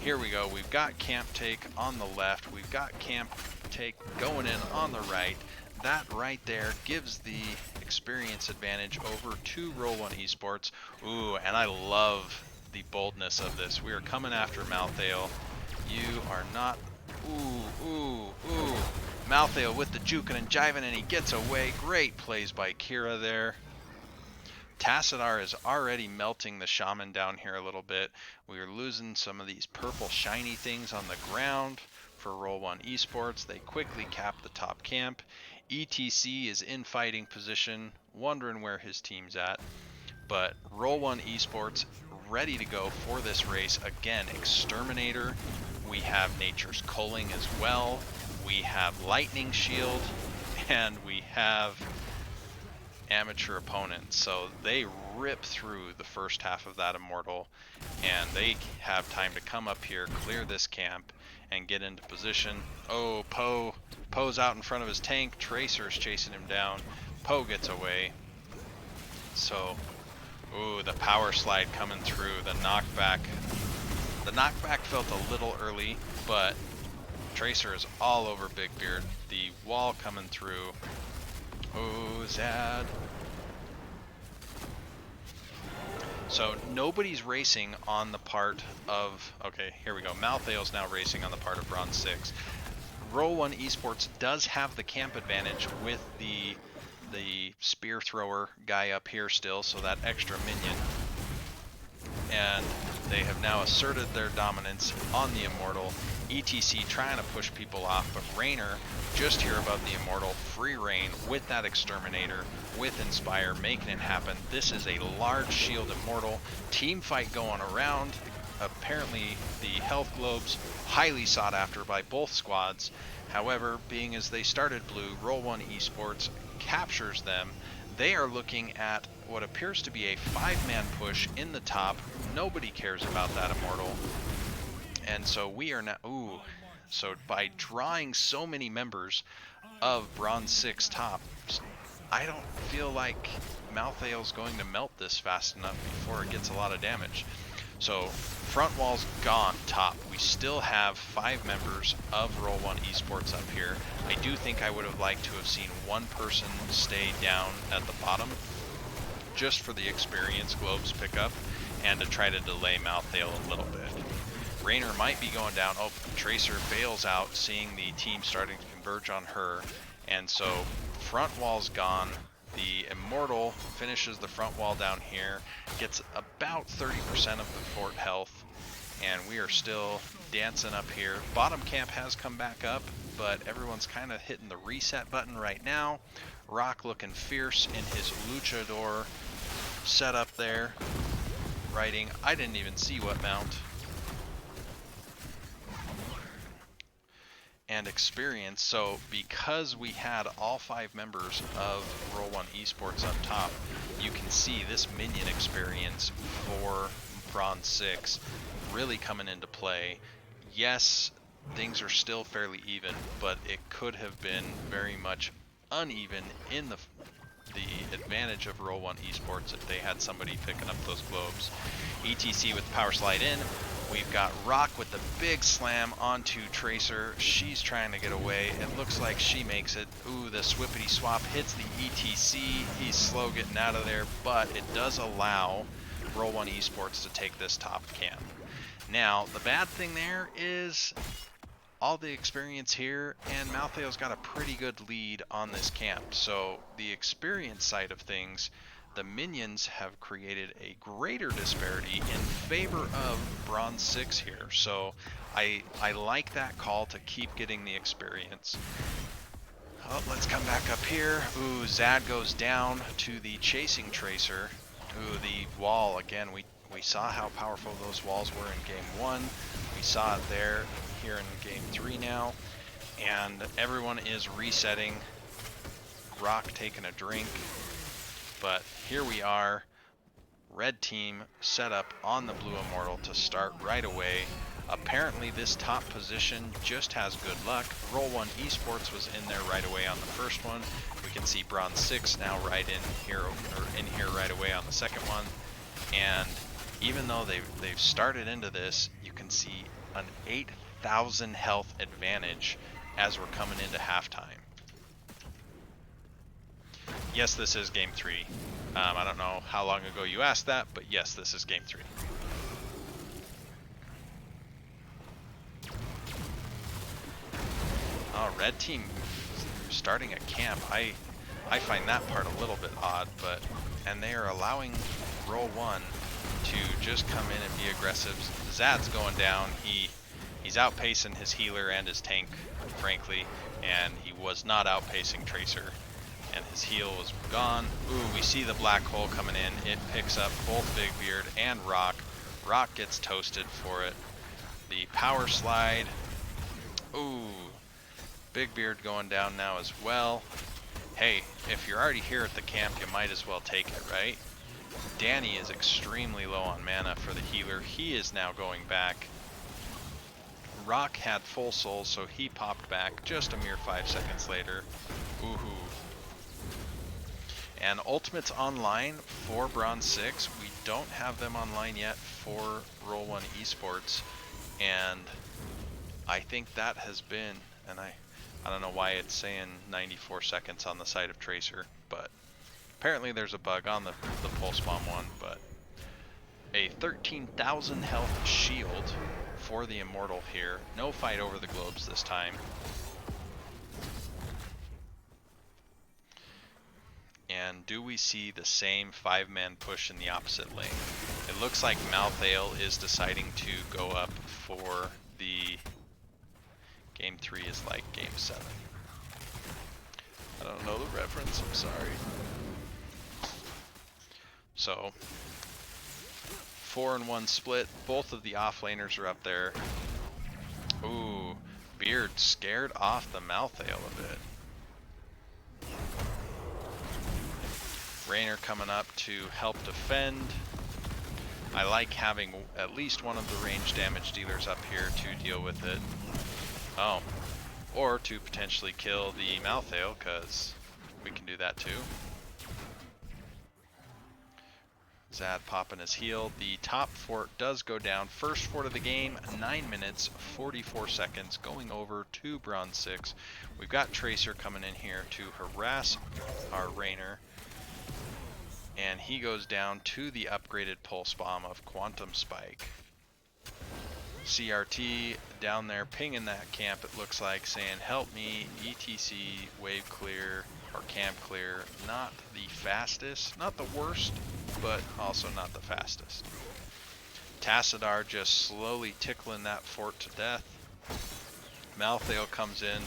Here we go. We've got camp take on the left. We've got camp take going in on the right. That right there gives the experience advantage over to Roll1 Esports. Ooh, and I love the boldness of this. We are coming after Malthael. You are not... Ooh. Malthael with the juking and jiving, and he gets away. Great plays by Kira there. Tassadar is already melting the shaman down here a little bit. We are losing some of these purple shiny things on the ground for Roll1 Esports. They quickly cap the top camp. ETC is in fighting position, wondering where his team's at. But Roll1 Esports ready to go for this race. Again, Exterminator. We have Nature's Culling as well. We have Lightning Shield. And we have Amateur Opponent. So they rip through the first half of that Immortal, and they have time to come up here, clear this camp, and get into position. Oh, Poe's out in front of his tank. Tracer's chasing him down. Poe gets away. So, ooh, the power slide coming through. The knockback. The knockback felt a little early, but Tracer is all over Big Beard. The wall coming through. Oh, Zad. So nobody's racing on the part of... Okay, here we go. Malthael's now racing on the part of Bronze6. Roll1 Esports does have the camp advantage with the spear thrower guy up here still, so that extra minion. And they have now asserted their dominance on the Immortal. ETC trying to push people off, but Raynor just here above the Immortal, free reign with that Exterminator, with Inspire, making it happen. This is a large shield Immortal. Team fight going around. Apparently the health globes, highly sought after by both squads. However, being as they started blue, Roll1 Esports captures them. They are looking at what appears to be a 5-man push in the top. Nobody cares about that Immortal. And so we are now... Ooh. So by drawing so many members of Bronze6 top, I don't feel like Malthael's going to melt this fast enough before it gets a lot of damage. So front wall's gone top. We still have 5 members of Roll1 Esports up here. I do think I would have liked to have seen one person stay down at the bottom, just for the experience globes pickup, and to try to delay Malthael a little bit. Raynor might be going down. Oh, Tracer bails out, seeing the team starting to converge on her. And so front wall's gone. The Immortal finishes the front wall down here, gets about 30% of the fort health, and we are still dancing up here. Bottom camp has come back up, but everyone's kind of hitting the reset button right now. Rock looking fierce in his luchador setup there. Riding, I didn't even see what mount. And experience. So because we had all 5 members of Roll1 Esports up top, you can see this minion experience for Bronze6 really coming into play. Yes, things are still fairly even, but it could have been very much uneven in the advantage of Roll1 Esports if they had somebody picking up those globes. ETC with power slide in. We've got Rock with the big slam onto Tracer. She's trying to get away. It looks like she makes it. Ooh, the swippity swap hits the ETC. He's slow getting out of there, but it does allow Roll1 Esports to take this top camp. Now, the bad thing there is all the experience here, and Malthael's got a pretty good lead on this camp. So the experience side of things, the minions have created a greater disparity in favor of Bronze6 here. So I like that call to keep getting the experience. Oh, let's come back up here. Ooh, Zad goes down to the chasing Tracer. Ooh, the wall, again, we saw how powerful those walls were in game 1. We saw it there, here in game 3 now. And everyone is resetting. Rock taking a drink. But here we are, red team set up on the blue Immortal to start right away. Apparently this top position just has good luck. Roll1 Esports was in there right away on the first one. We can see Bronze6 now right in here right away on the second one. And even though they've started into this, you can see an 8,000 health advantage as we're coming into halftime. Yes, this is game 3. I don't know how long ago you asked that, but yes, this is game 3. Oh, red team starting a camp. I find that part a little bit odd, and they are allowing Roll1 to just come in and be aggressive. Zad's going down. He's outpacing his healer and his tank, frankly, and he was not outpacing Tracer. And his heal was gone. Ooh, we see the black hole coming in. It picks up both Big Beard and Rock. Rock gets toasted for it. The power slide. Ooh, Big Beard going down now as well. Hey, if you're already here at the camp, you might as well take it, right? Danny is extremely low on mana for the healer. He is now going back. Rock had full soul, so he popped back just a mere 5 seconds later. Ooh. And Ultimate's online for Bronze6. We don't have them online yet for Roll1 Esports. And I think that has been, and I don't know why it's saying 94 seconds on the side of Tracer, but apparently there's a bug on the pulse bomb one. But a 13,000 health shield for the Immortal here. No fight over the globes this time. And do we see the same 5-man push in the opposite lane? It looks like Malthael is deciding to go up for the game 3 is like game 7. I don't know the reference, I'm sorry. So 4-1 split. Both of the offlaners are up there. Ooh, Beard scared off the Malthael a bit. Raynor coming up to help defend. I like having at least one of the range damage dealers up here to deal with it. Oh, or to potentially kill the Malthael, because we can do that too. Zad popping his heal. The top fort does go down. First fort of the game, 9 minutes, 44 seconds, going over to Bronze6. We've got Tracer coming in here to harass our Raynor. And he goes down to the upgraded pulse bomb of Quantum Spike. CRT down there pinging that camp, it looks like, saying help me, ETC, wave clear, or camp clear. Not the fastest, not the worst, but also not the fastest. Tassadar just slowly tickling that fort to death. Malthael comes in.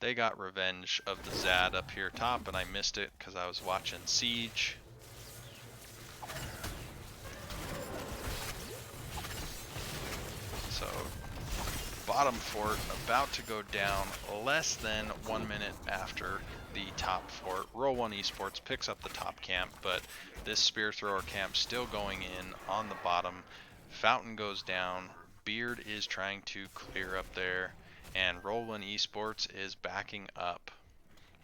They got revenge of the Zad up here top, and I missed it because I was watching Siege. So, bottom fort about to go down less than 1 minute after the top fort. Roll1 Esports picks up the top camp, but this spear thrower camp still going in on the bottom. Fountain goes down. Beard is trying to clear up there. And Roll1 Esports is backing up.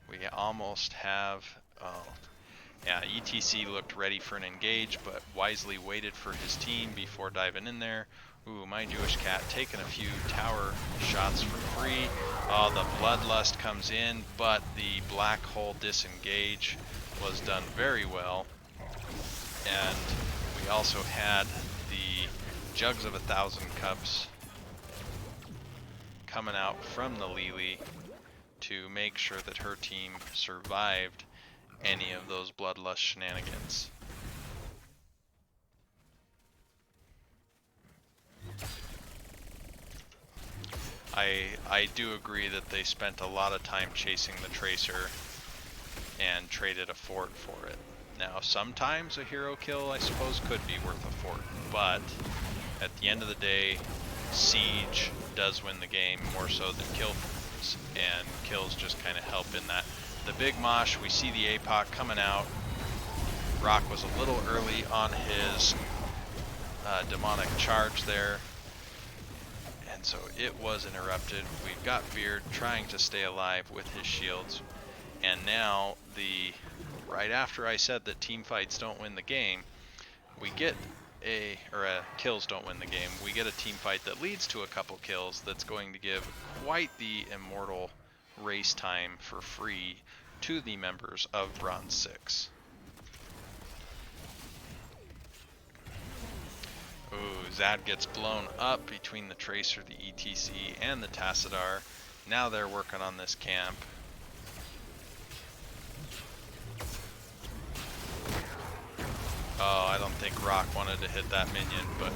We almost have, yeah, ETC looked ready for an engage, but wisely waited for his team before diving in there. Ooh, my Jewish cat taking a few tower shots for free. Oh, the Bloodlust comes in, but the black hole disengage was done very well. And we also had the Jugs of 1,000 Cups coming out from the Lily to make sure that her team survived any of those Bloodlust shenanigans. I do agree that they spent a lot of time chasing the Tracer and traded a fort for it. Now, sometimes a hero kill, I suppose, could be worth a fort, but at the end of the day, Siege does win the game more so than kills, and kills just kind of help in that. The big mosh, we see the APOC coming out. Rock was a little early on his demonic charge there. And so it was interrupted. We've got Beard trying to stay alive with his shields. And now, right after I said that team fights don't win the game, we get kills don't win the game. We get a team fight that leads to a couple kills that's going to give quite the immortal race time for free to the members of Bronze6. Ooh, Zad gets blown up between the Tracer, the ETC, and the Tassadar. Now they're working on this camp. Oh, I don't think Rock wanted to hit that minion, but...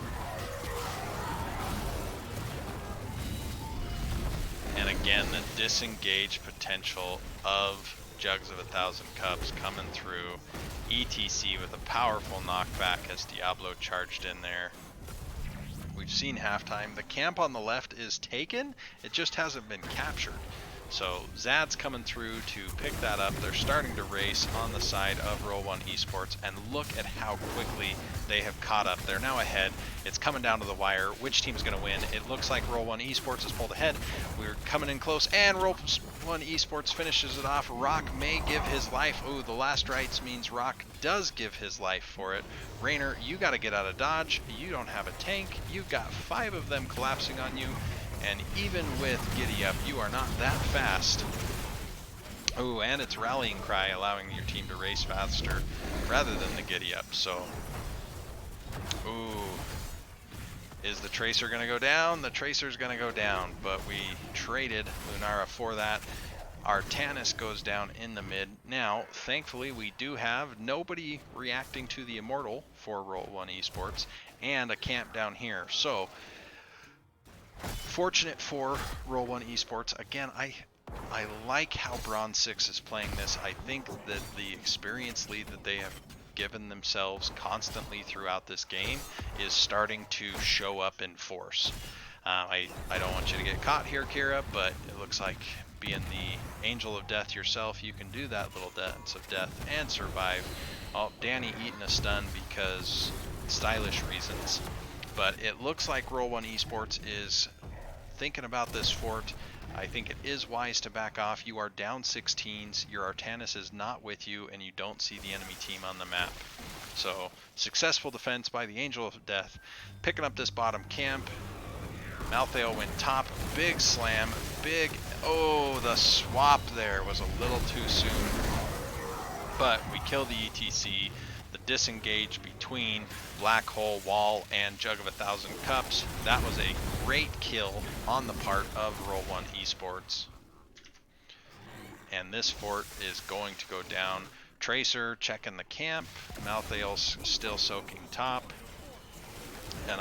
And again, the disengage potential of Jugs of 1,000 Cups coming through. ETC with a powerful knockback as Diablo charged in there. We've seen halftime. The camp on the left is taken. It just hasn't been captured. So Zad's coming through to pick that up. They're starting to race on the side of Roll1 Esports, and look at how quickly they have caught up. They're now ahead. It's coming down to the wire. Which team's going to win? It looks like Roll1 Esports has pulled ahead. We're coming in close, and Roll1 Esports finishes it off. Rock may give his life. Ooh, the last rites means Rock does give his life for it. Raynor, you got to get out of dodge. You don't have a tank. You've got 5 of them collapsing on you. And even with Giddy Up, you are not that fast. Oh, and it's Rallying Cry, allowing your team to race faster rather than the Giddy Up. So, ooh, is the Tracer going to go down? The Tracer's going to go down, but we traded Lunara for that. Our Tannis goes down in the mid. Now, thankfully, we do have nobody reacting to the Immortal for Roll1 Esports and a camp down here. So, fortunate for Roll1 Esports. Again, I like how Bronze6 is playing this. I think that the experience lead that they have given themselves constantly throughout this game is starting to show up in force. I don't want you to get caught here, Kira, but it looks like being the Angel of Death yourself, you can do that little dance of death and survive. Oh, Danny eating a stun because stylish reasons. But it looks like Roll1 Esports is thinking about this fort. I think it is wise to back off. You are down 16s, your Artanis is not with you, and you don't see the enemy team on the map. So, successful defense by the Angel of Death. Picking up this bottom camp. Malthael went top. Big slam. Big... Oh, the swap there was a little too soon. But we killed the ETC. The disengage between Black Hole, Wall, and Jug of 1,000 Cups. That was a great kill on the part of Roll1 Esports. And this fort is going to go down. Tracer checking the camp. Malthael's still soaking top. And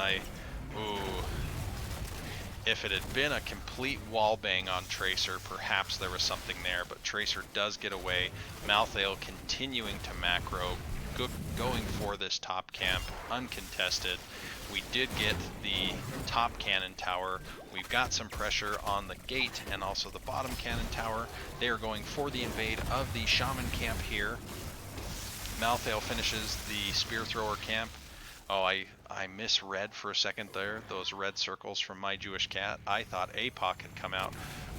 if it had been a complete wall bang on Tracer, perhaps there was something there, but Tracer does get away. Malthael continuing to macro, going for this top camp, uncontested. We did get the top cannon tower. We've got some pressure on the gate and also the bottom cannon tower. They are going for the invade of the shaman camp here. Malthael finishes the spear thrower camp. Oh, I misread for a second there, those red circles from My Jewish Cat. I thought APOC had come out.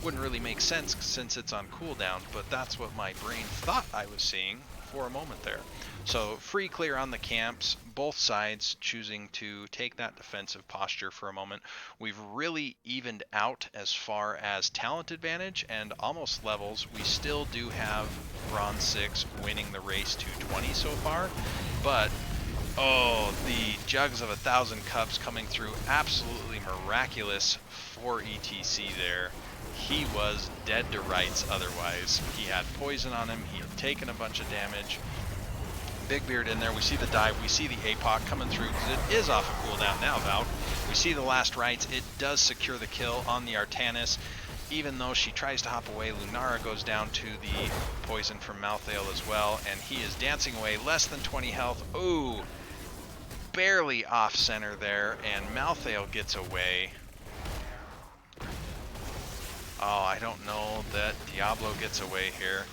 Wouldn't really make sense since it's on cooldown, but that's what my brain thought I was seeing for a moment there. So free clear on the camps, both sides choosing to take that defensive posture for a moment. We've really evened out as far as talent advantage and almost levels. We still do have Bronze6 winning the race to 20 so far, but oh, the Jugs of 1,000 Cups coming through, absolutely miraculous for ETC there. He was dead to rights otherwise. He had poison on him, he had taken a bunch of damage. Big Beard in there, we see the dive, we see the APOC coming through because it is off of cooldown now, Valk. We see the last rights, it does secure the kill on the Artanis. Even though she tries to hop away, Lunara goes down to the poison from Malthael as well, and he is dancing away, less than 20 health. Ooh, barely off center there, and Malthael gets away. Oh, I don't know that Diablo gets away here.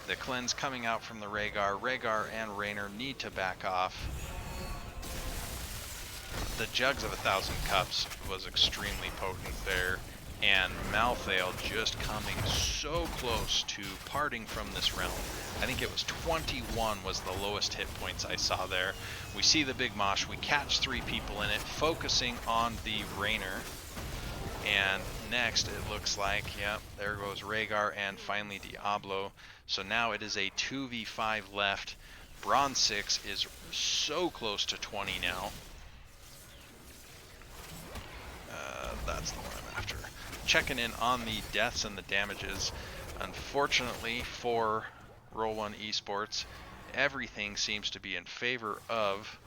The cleanse coming out from the Rhaegar. Rhaegar and Raynor need to back off. the Jugs of 1,000 Cups was extremely potent there, and Malthael just coming so close to parting from this realm. I think it was 21 was the lowest hit points I saw there. We see the big mosh, we catch 3 people in it, focusing on the Rainer. And next it looks like, yep, there goes Rhaegar and finally Diablo. So now it is a 2v5 left. Bronze6 is so close to 20 now. That's the one I'm after. Checking in on the deaths and the damages. Unfortunately for Roll1 Esports, everything seems to be in favor of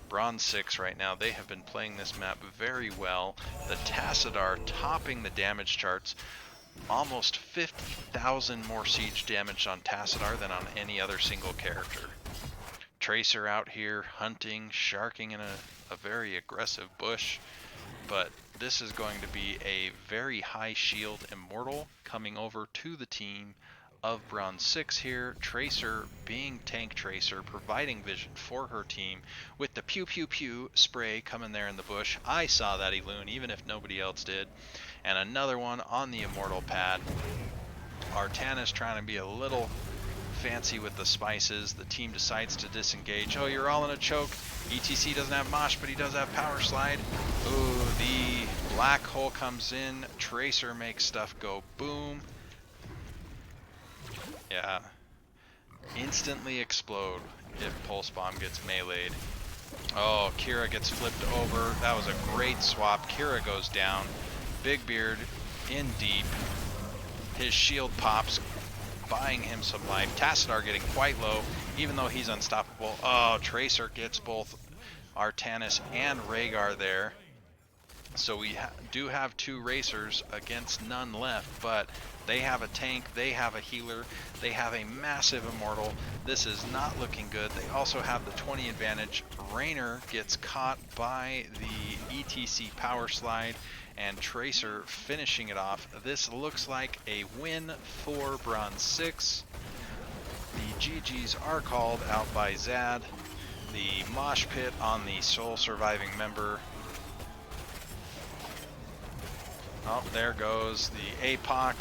Bronze6 right now. They have been playing this map very well. The Tassadar topping the damage charts. Almost 50,000 more siege damage on Tassadar than on any other single character. Tracer out here hunting, sharking in a very aggressive bush. But this is going to be a very high shield immortal coming over to the team of Bronze6 here. Tracer being tank Tracer, providing vision for her team with the pew pew pew spray coming there in the bush. I saw that Eloon even if nobody else did. And another one on the immortal pad. Artanis trying to be a little fancy with the spices. The team decides to disengage. Oh, you're all in a choke. ETC doesn't have mosh, but he does have power slide. Ooh, the black hole comes in. Tracer makes stuff go boom. Yeah. Instantly explode if pulse bomb gets meleeed. Oh, Kira gets flipped over. That was a great swap. Kira goes down. Big Beard in deep. His shield pops, buying him some life. Tassadar getting quite low, even though he's unstoppable. Oh, Tracer gets both Artanis and Rhaegar there. So we do have 2 racers against none left, but they have a tank, they have a healer, they have a massive immortal. This is not looking good. They also have the 20 advantage. Rainer gets caught by the ETC power slide, and Tracer finishing it off. This looks like a win for Bronze6. The GGs are called out by Zad. The mosh pit on the sole surviving member. Oh, there goes the APOC,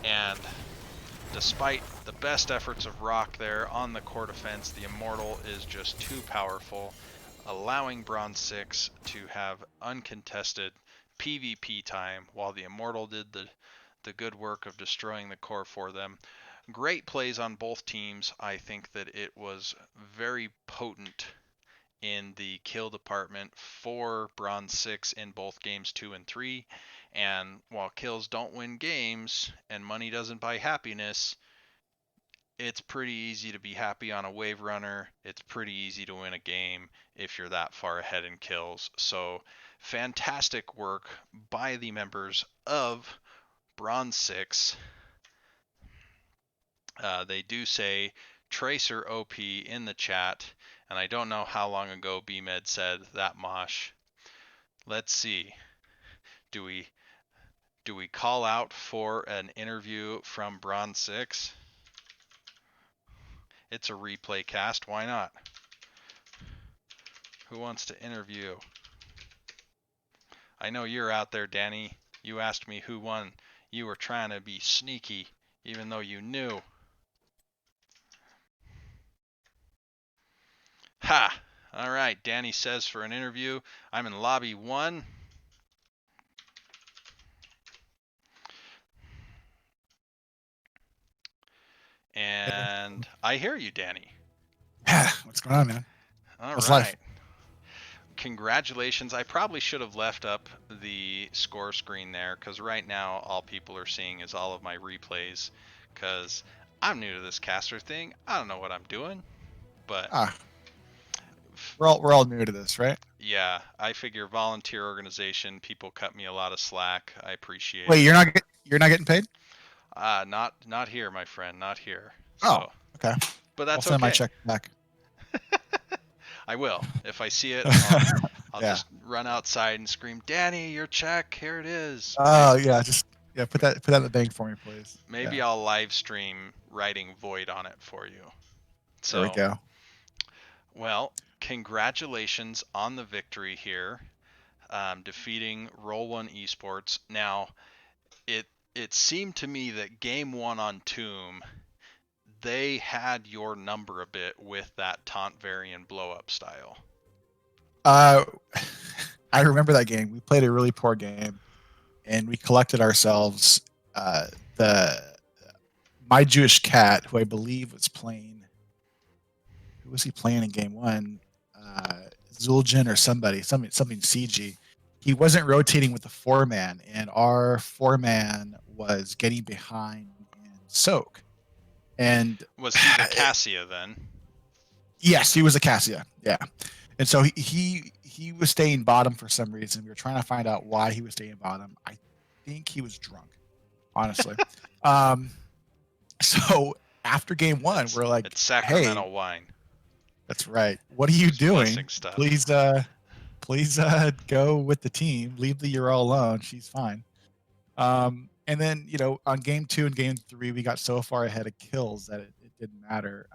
and despite the best efforts of Rock there on the core defense, the Immortal is just too powerful, allowing Bronze6 to have uncontested PvP time while the Immortal did the good work of destroying the core for them. Great plays on both teams. I think that it was very potent in the kill department for Bronze6 in both games 2 and 3. And while kills don't win games and money doesn't buy happiness, it's pretty easy to be happy on a wave runner. It's pretty easy to win a game if you're that far ahead in kills. So fantastic work by the members of Bronze6. They do say Tracer OP in the chat, and I don't know how long ago BMed said that mosh. Let's see. Do we call out for an interview from Bronze6? It's a replay cast. Why not? Who wants to interview? I know you're out there, Danny. You asked me who won. You were trying to be sneaky, even though you knew. Ha! All right, Danny says for an interview. I'm in lobby 1. And I hear you, Danny. Yeah, what's going on, man? All How's right. life? Congratulations. I probably should have left up the score screen there, because right now all people are seeing is all of my replays, because I'm new to this caster thing. I don't know what I'm doing, but we're all new to this, right? yeah, I figure volunteer organization, people cut me a lot of slack. I appreciate Wait, it. you're not getting paid? Not here, my friend, not here. Oh, So, okay. but that's I'll send okay. my check back. I will. If I see it, I'll Yeah. just run outside and scream, "Danny, your check, here it is." Oh, yeah, put that in the bank for me, please. Maybe Yeah. I'll live stream writing void on it for you. There we go. Well, congratulations on the victory here. defeating Roll1 Esports. Now, it it seemed to me that game one on Tomb, they had your number a bit with that taunt variant blow up style. Uh, I remember that game. We played a really poor game, and we collected ourselves the my Jewish cat, who I believe was playing. Who was he playing in game one? Zul'jin or something CG. He wasn't rotating with the 4-man, and our 4-man was getting behind in soak. And Was he the Cassia then? yes, he was a Cassia. Yeah. And so he was staying bottom for some reason. We were trying to find out why he was staying bottom. I think he was drunk, honestly. um, so after game one, we're like, It's "Hey, Sacramento wine. that's right. What are you It's blessing doing? stuff. Please, go with the team. Leave the Ural alone. She's fine." And then on game two and game three, we got so far ahead of kills that it didn't matter.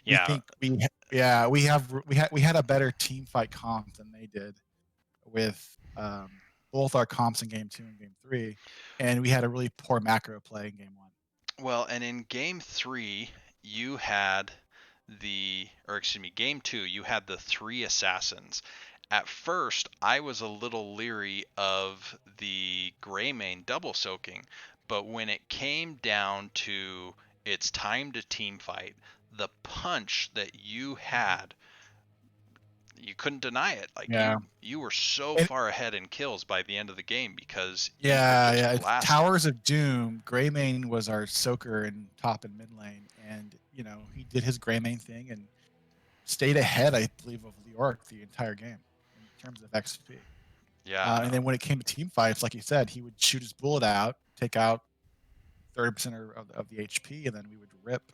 We Yeah, think we had a better team fight comp than they did with both our comps in game two and game three, and we had a really poor macro play in game one. well, and in game three, you had or excuse me, game two, you had the three assassins. At first, I was a little leery of the Greymane double soaking, but when it came down to it's time to team fight, the punch that you had, you couldn't deny it. Like Yeah, you were so and far ahead in kills by the end of the game because you were yeah, just yeah. It's blasting. Towers of Doom. Greymane was our soaker in top and mid lane, and he did his Greymane thing and stayed ahead, I believe, of the Orc the entire game in terms of XP. Yeah, And no. then when it came to team fights, like you said, he would shoot his bullet out, take out 30% of the HP, and then we would rip.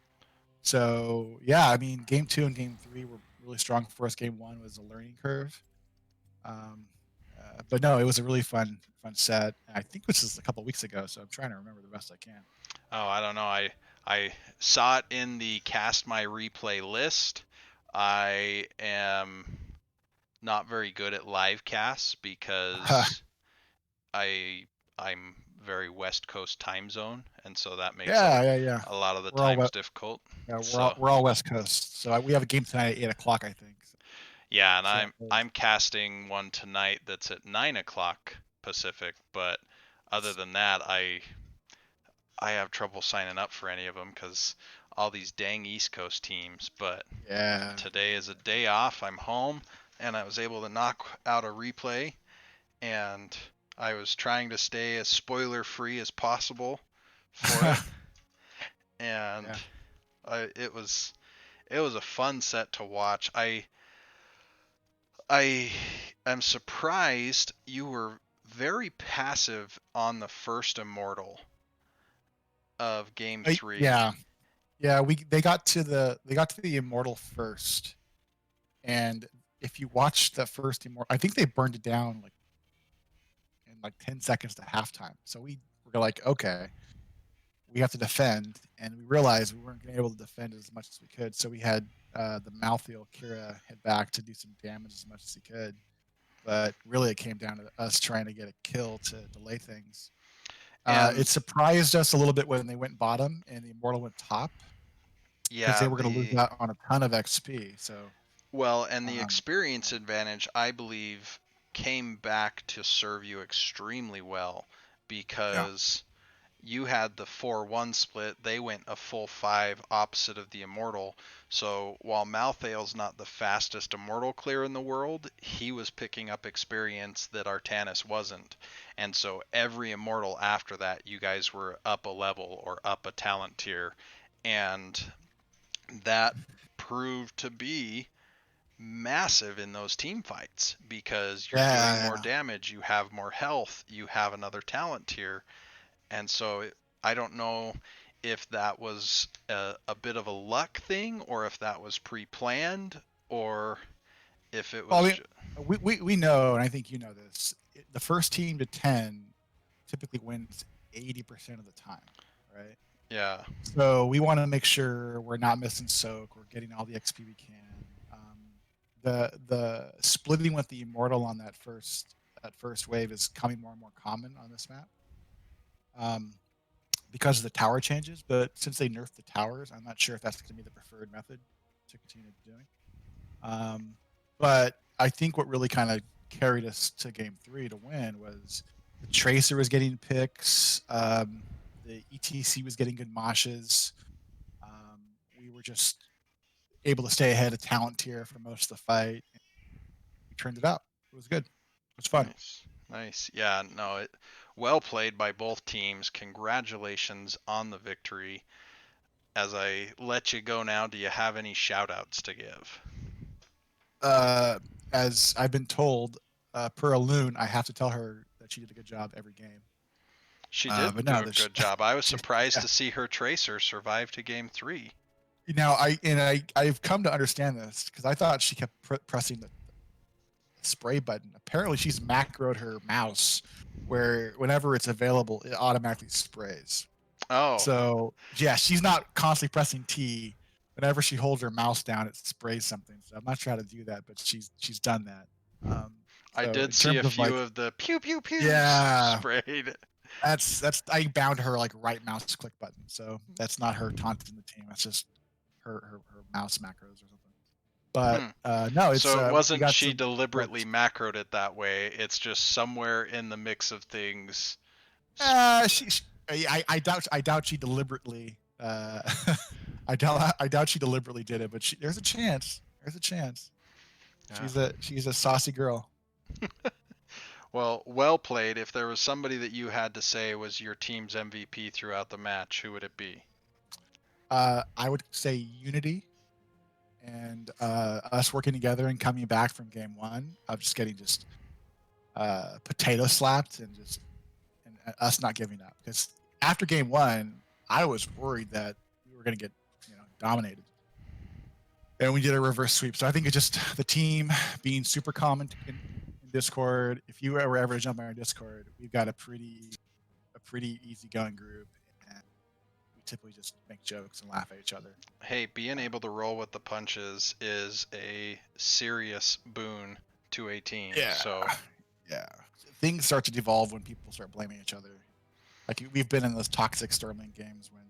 So yeah, I mean, game two and game three were really strong for us. Game one was a learning curve, um, but no, it was a really fun set. I think this is a couple weeks ago, so I'm trying to remember the best I can. Oh, I don't know. I saw it in the cast my replay list. I am not very good at live casts because I I'm very West Coast time zone, and so that makes Yeah, yeah, yeah. a lot of the We're all times difficult. yeah, So we're all West Coast. So we have a game tonight at 8 o'clock, I think. So yeah, we'll and see how it goes. I'm casting one tonight that's at 9 o'clock Pacific, but other than that, I have trouble signing up for any of them because all these dang East Coast teams. But Yeah, today is a day off. I'm home, and I was able to knock out a replay, and I was trying to stay as spoiler free as possible for yeah, it, and yeah. it was a fun set to watch. I am surprised you were very passive on the first Immortal of game three. Yeah, yeah. They got to the Immortal first, and if you watch the first Immortal, I think they burned it down like in like 10 seconds to halftime. So we were like, okay, we have to defend, and we realized we weren't able to defend as much as we could. So we had the Malthael Kira head back to do some damage as much as he could. But really, it came down to us trying to get a kill to delay things. And It surprised us a little bit when they went bottom and the Immortal went top because they yeah, were going to lose out on a ton of XP. So, and the um, experience advantage, I believe, came back to serve you extremely well yeah, because you had the 4-1 split. They went a full 5 opposite of the Immortal. So while Malthael's not the fastest Immortal clear in the world, he was picking up experience that Artanis wasn't. And so every Immortal after that, you guys were up a level or up a talent tier. And that proved to be massive in those team fights because you're doing more yeah. damage, you have more health, you have another talent tier. And so I don't know if that was a bit of a luck thing or if that was pre-planned or if it Well, was we know, and I think you know this. The first team to 10 typically wins 80% of the time, right? yeah. So we want to make sure we're not missing soak. We're getting all the XP we can. the splitting with the immortal on that first wave is becoming more and more common on this map. Um, because of the tower changes, but since they nerfed the towers, I'm not sure if that's going to be the preferred method to continue doing. But I think what really kind of carried us to game 3 to win was the Tracer was getting picks, the ETC was getting good moshes. We were just able to stay ahead of talent tier for most of the fight. We turned it out. It was good. It was fun. Nice. Nice. Yeah, no, well played by both teams. Congratulations on the victory. As I let you go now, do you have any shout outs to give? Uh, as I've been told, per Loon, I have to tell her that she did a good job every game. She did But do no, a good job. I was she's surprised yeah. to see her Tracer survive to game 3. Now I've come to understand this because I thought she kept pressing the spray button. Apparently, she's macroed her mouse where whenever it's available, it automatically sprays. Oh, So yeah, she's not constantly pressing T. Whenever she holds her mouse down, it sprays something. So I'm not sure how to do that, but she's done that. Um, I so did in see a terms of few like, of the pew pew pews yeah, sprayed. that's I bound her like right mouse click button. So that's not her taunting the team. That's just her mouse macros or something. But Hmm. no, it's So it we wasn't got she some deliberately points. macroed it that way. It's just somewhere in the mix of things. I doubt she deliberately. I doubt she deliberately did it, but there's a chance. There's a chance. Yeah. She's a saucy girl. Well, well played. If there was somebody that you had to say was your team's MVP throughout the match, who would it be? I would say unity and us working together and coming back from game 1 of just getting potato slapped and us not giving up because after game 1 I was worried that we were going to get dominated. And we did a reverse sweep. So I think it's just the team being super calm in Discord. If you ever jump on our Discord, we've got a pretty easygoing group, and we typically just make jokes and laugh at each other. Hey, being Uh, able to roll with the punches is a serious boon to a team. yeah, So, yeah. Things start to devolve when people start blaming each other. Like we've been in those toxic Sterling games when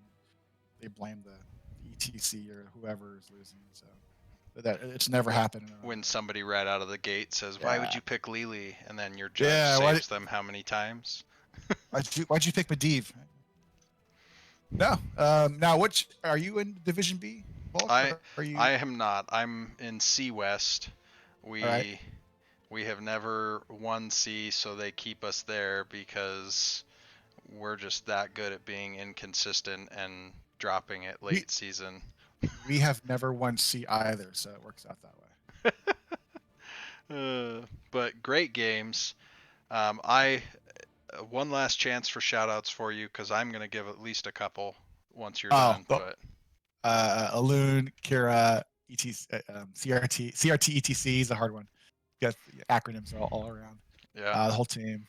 they blame the ETC or whoever is losing. So but that it's never happened in our when somebody right out of the gate says, "Why would yeah. you pick Lily?" and then your judge Yeah, saves them how many times? why'd you pick Medivh? No. Now, which are you in Division B, Bulk, I or are you? I am not. I'm in C West. All right. We we have never won C, so they keep us there because we're just that good at being inconsistent and dropping it We late season. we have never won C either, so it works out that way. But great games. I one last chance for shout outs for you because I'm gonna give at least a couple once you're Oh, done. but But Aloon, Kira, CRT, ETC is a hard one. You got acronyms all around. yeah, The whole team,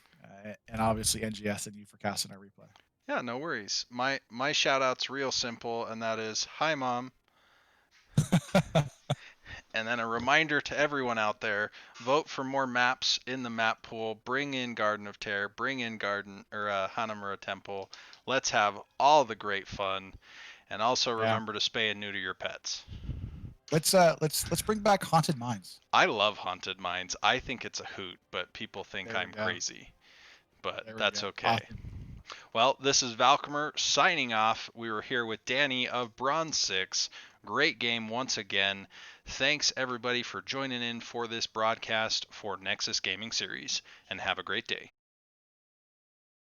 and obviously NGS and you for casting our replay. yeah, no worries. My shout out's real simple, and that is hi mom. And then a reminder to everyone out there: vote for more maps in the map pool. Bring in Garden of Terror. Bring in Garden or Hanamura Temple. Let's have all the great fun, and also Yeah. remember to spay and neuter your pets. Let's bring back Haunted Mines. I love Haunted Mines. I think it's a hoot, but people think There we I'm go. crazy. But There we that's go. okay. Awesome. Well, this is Valcomer signing off. We were here with Danny of Bronze6. Great game once again. Thanks everybody for joining in for this broadcast for Nexus Gaming Series, and have a great day.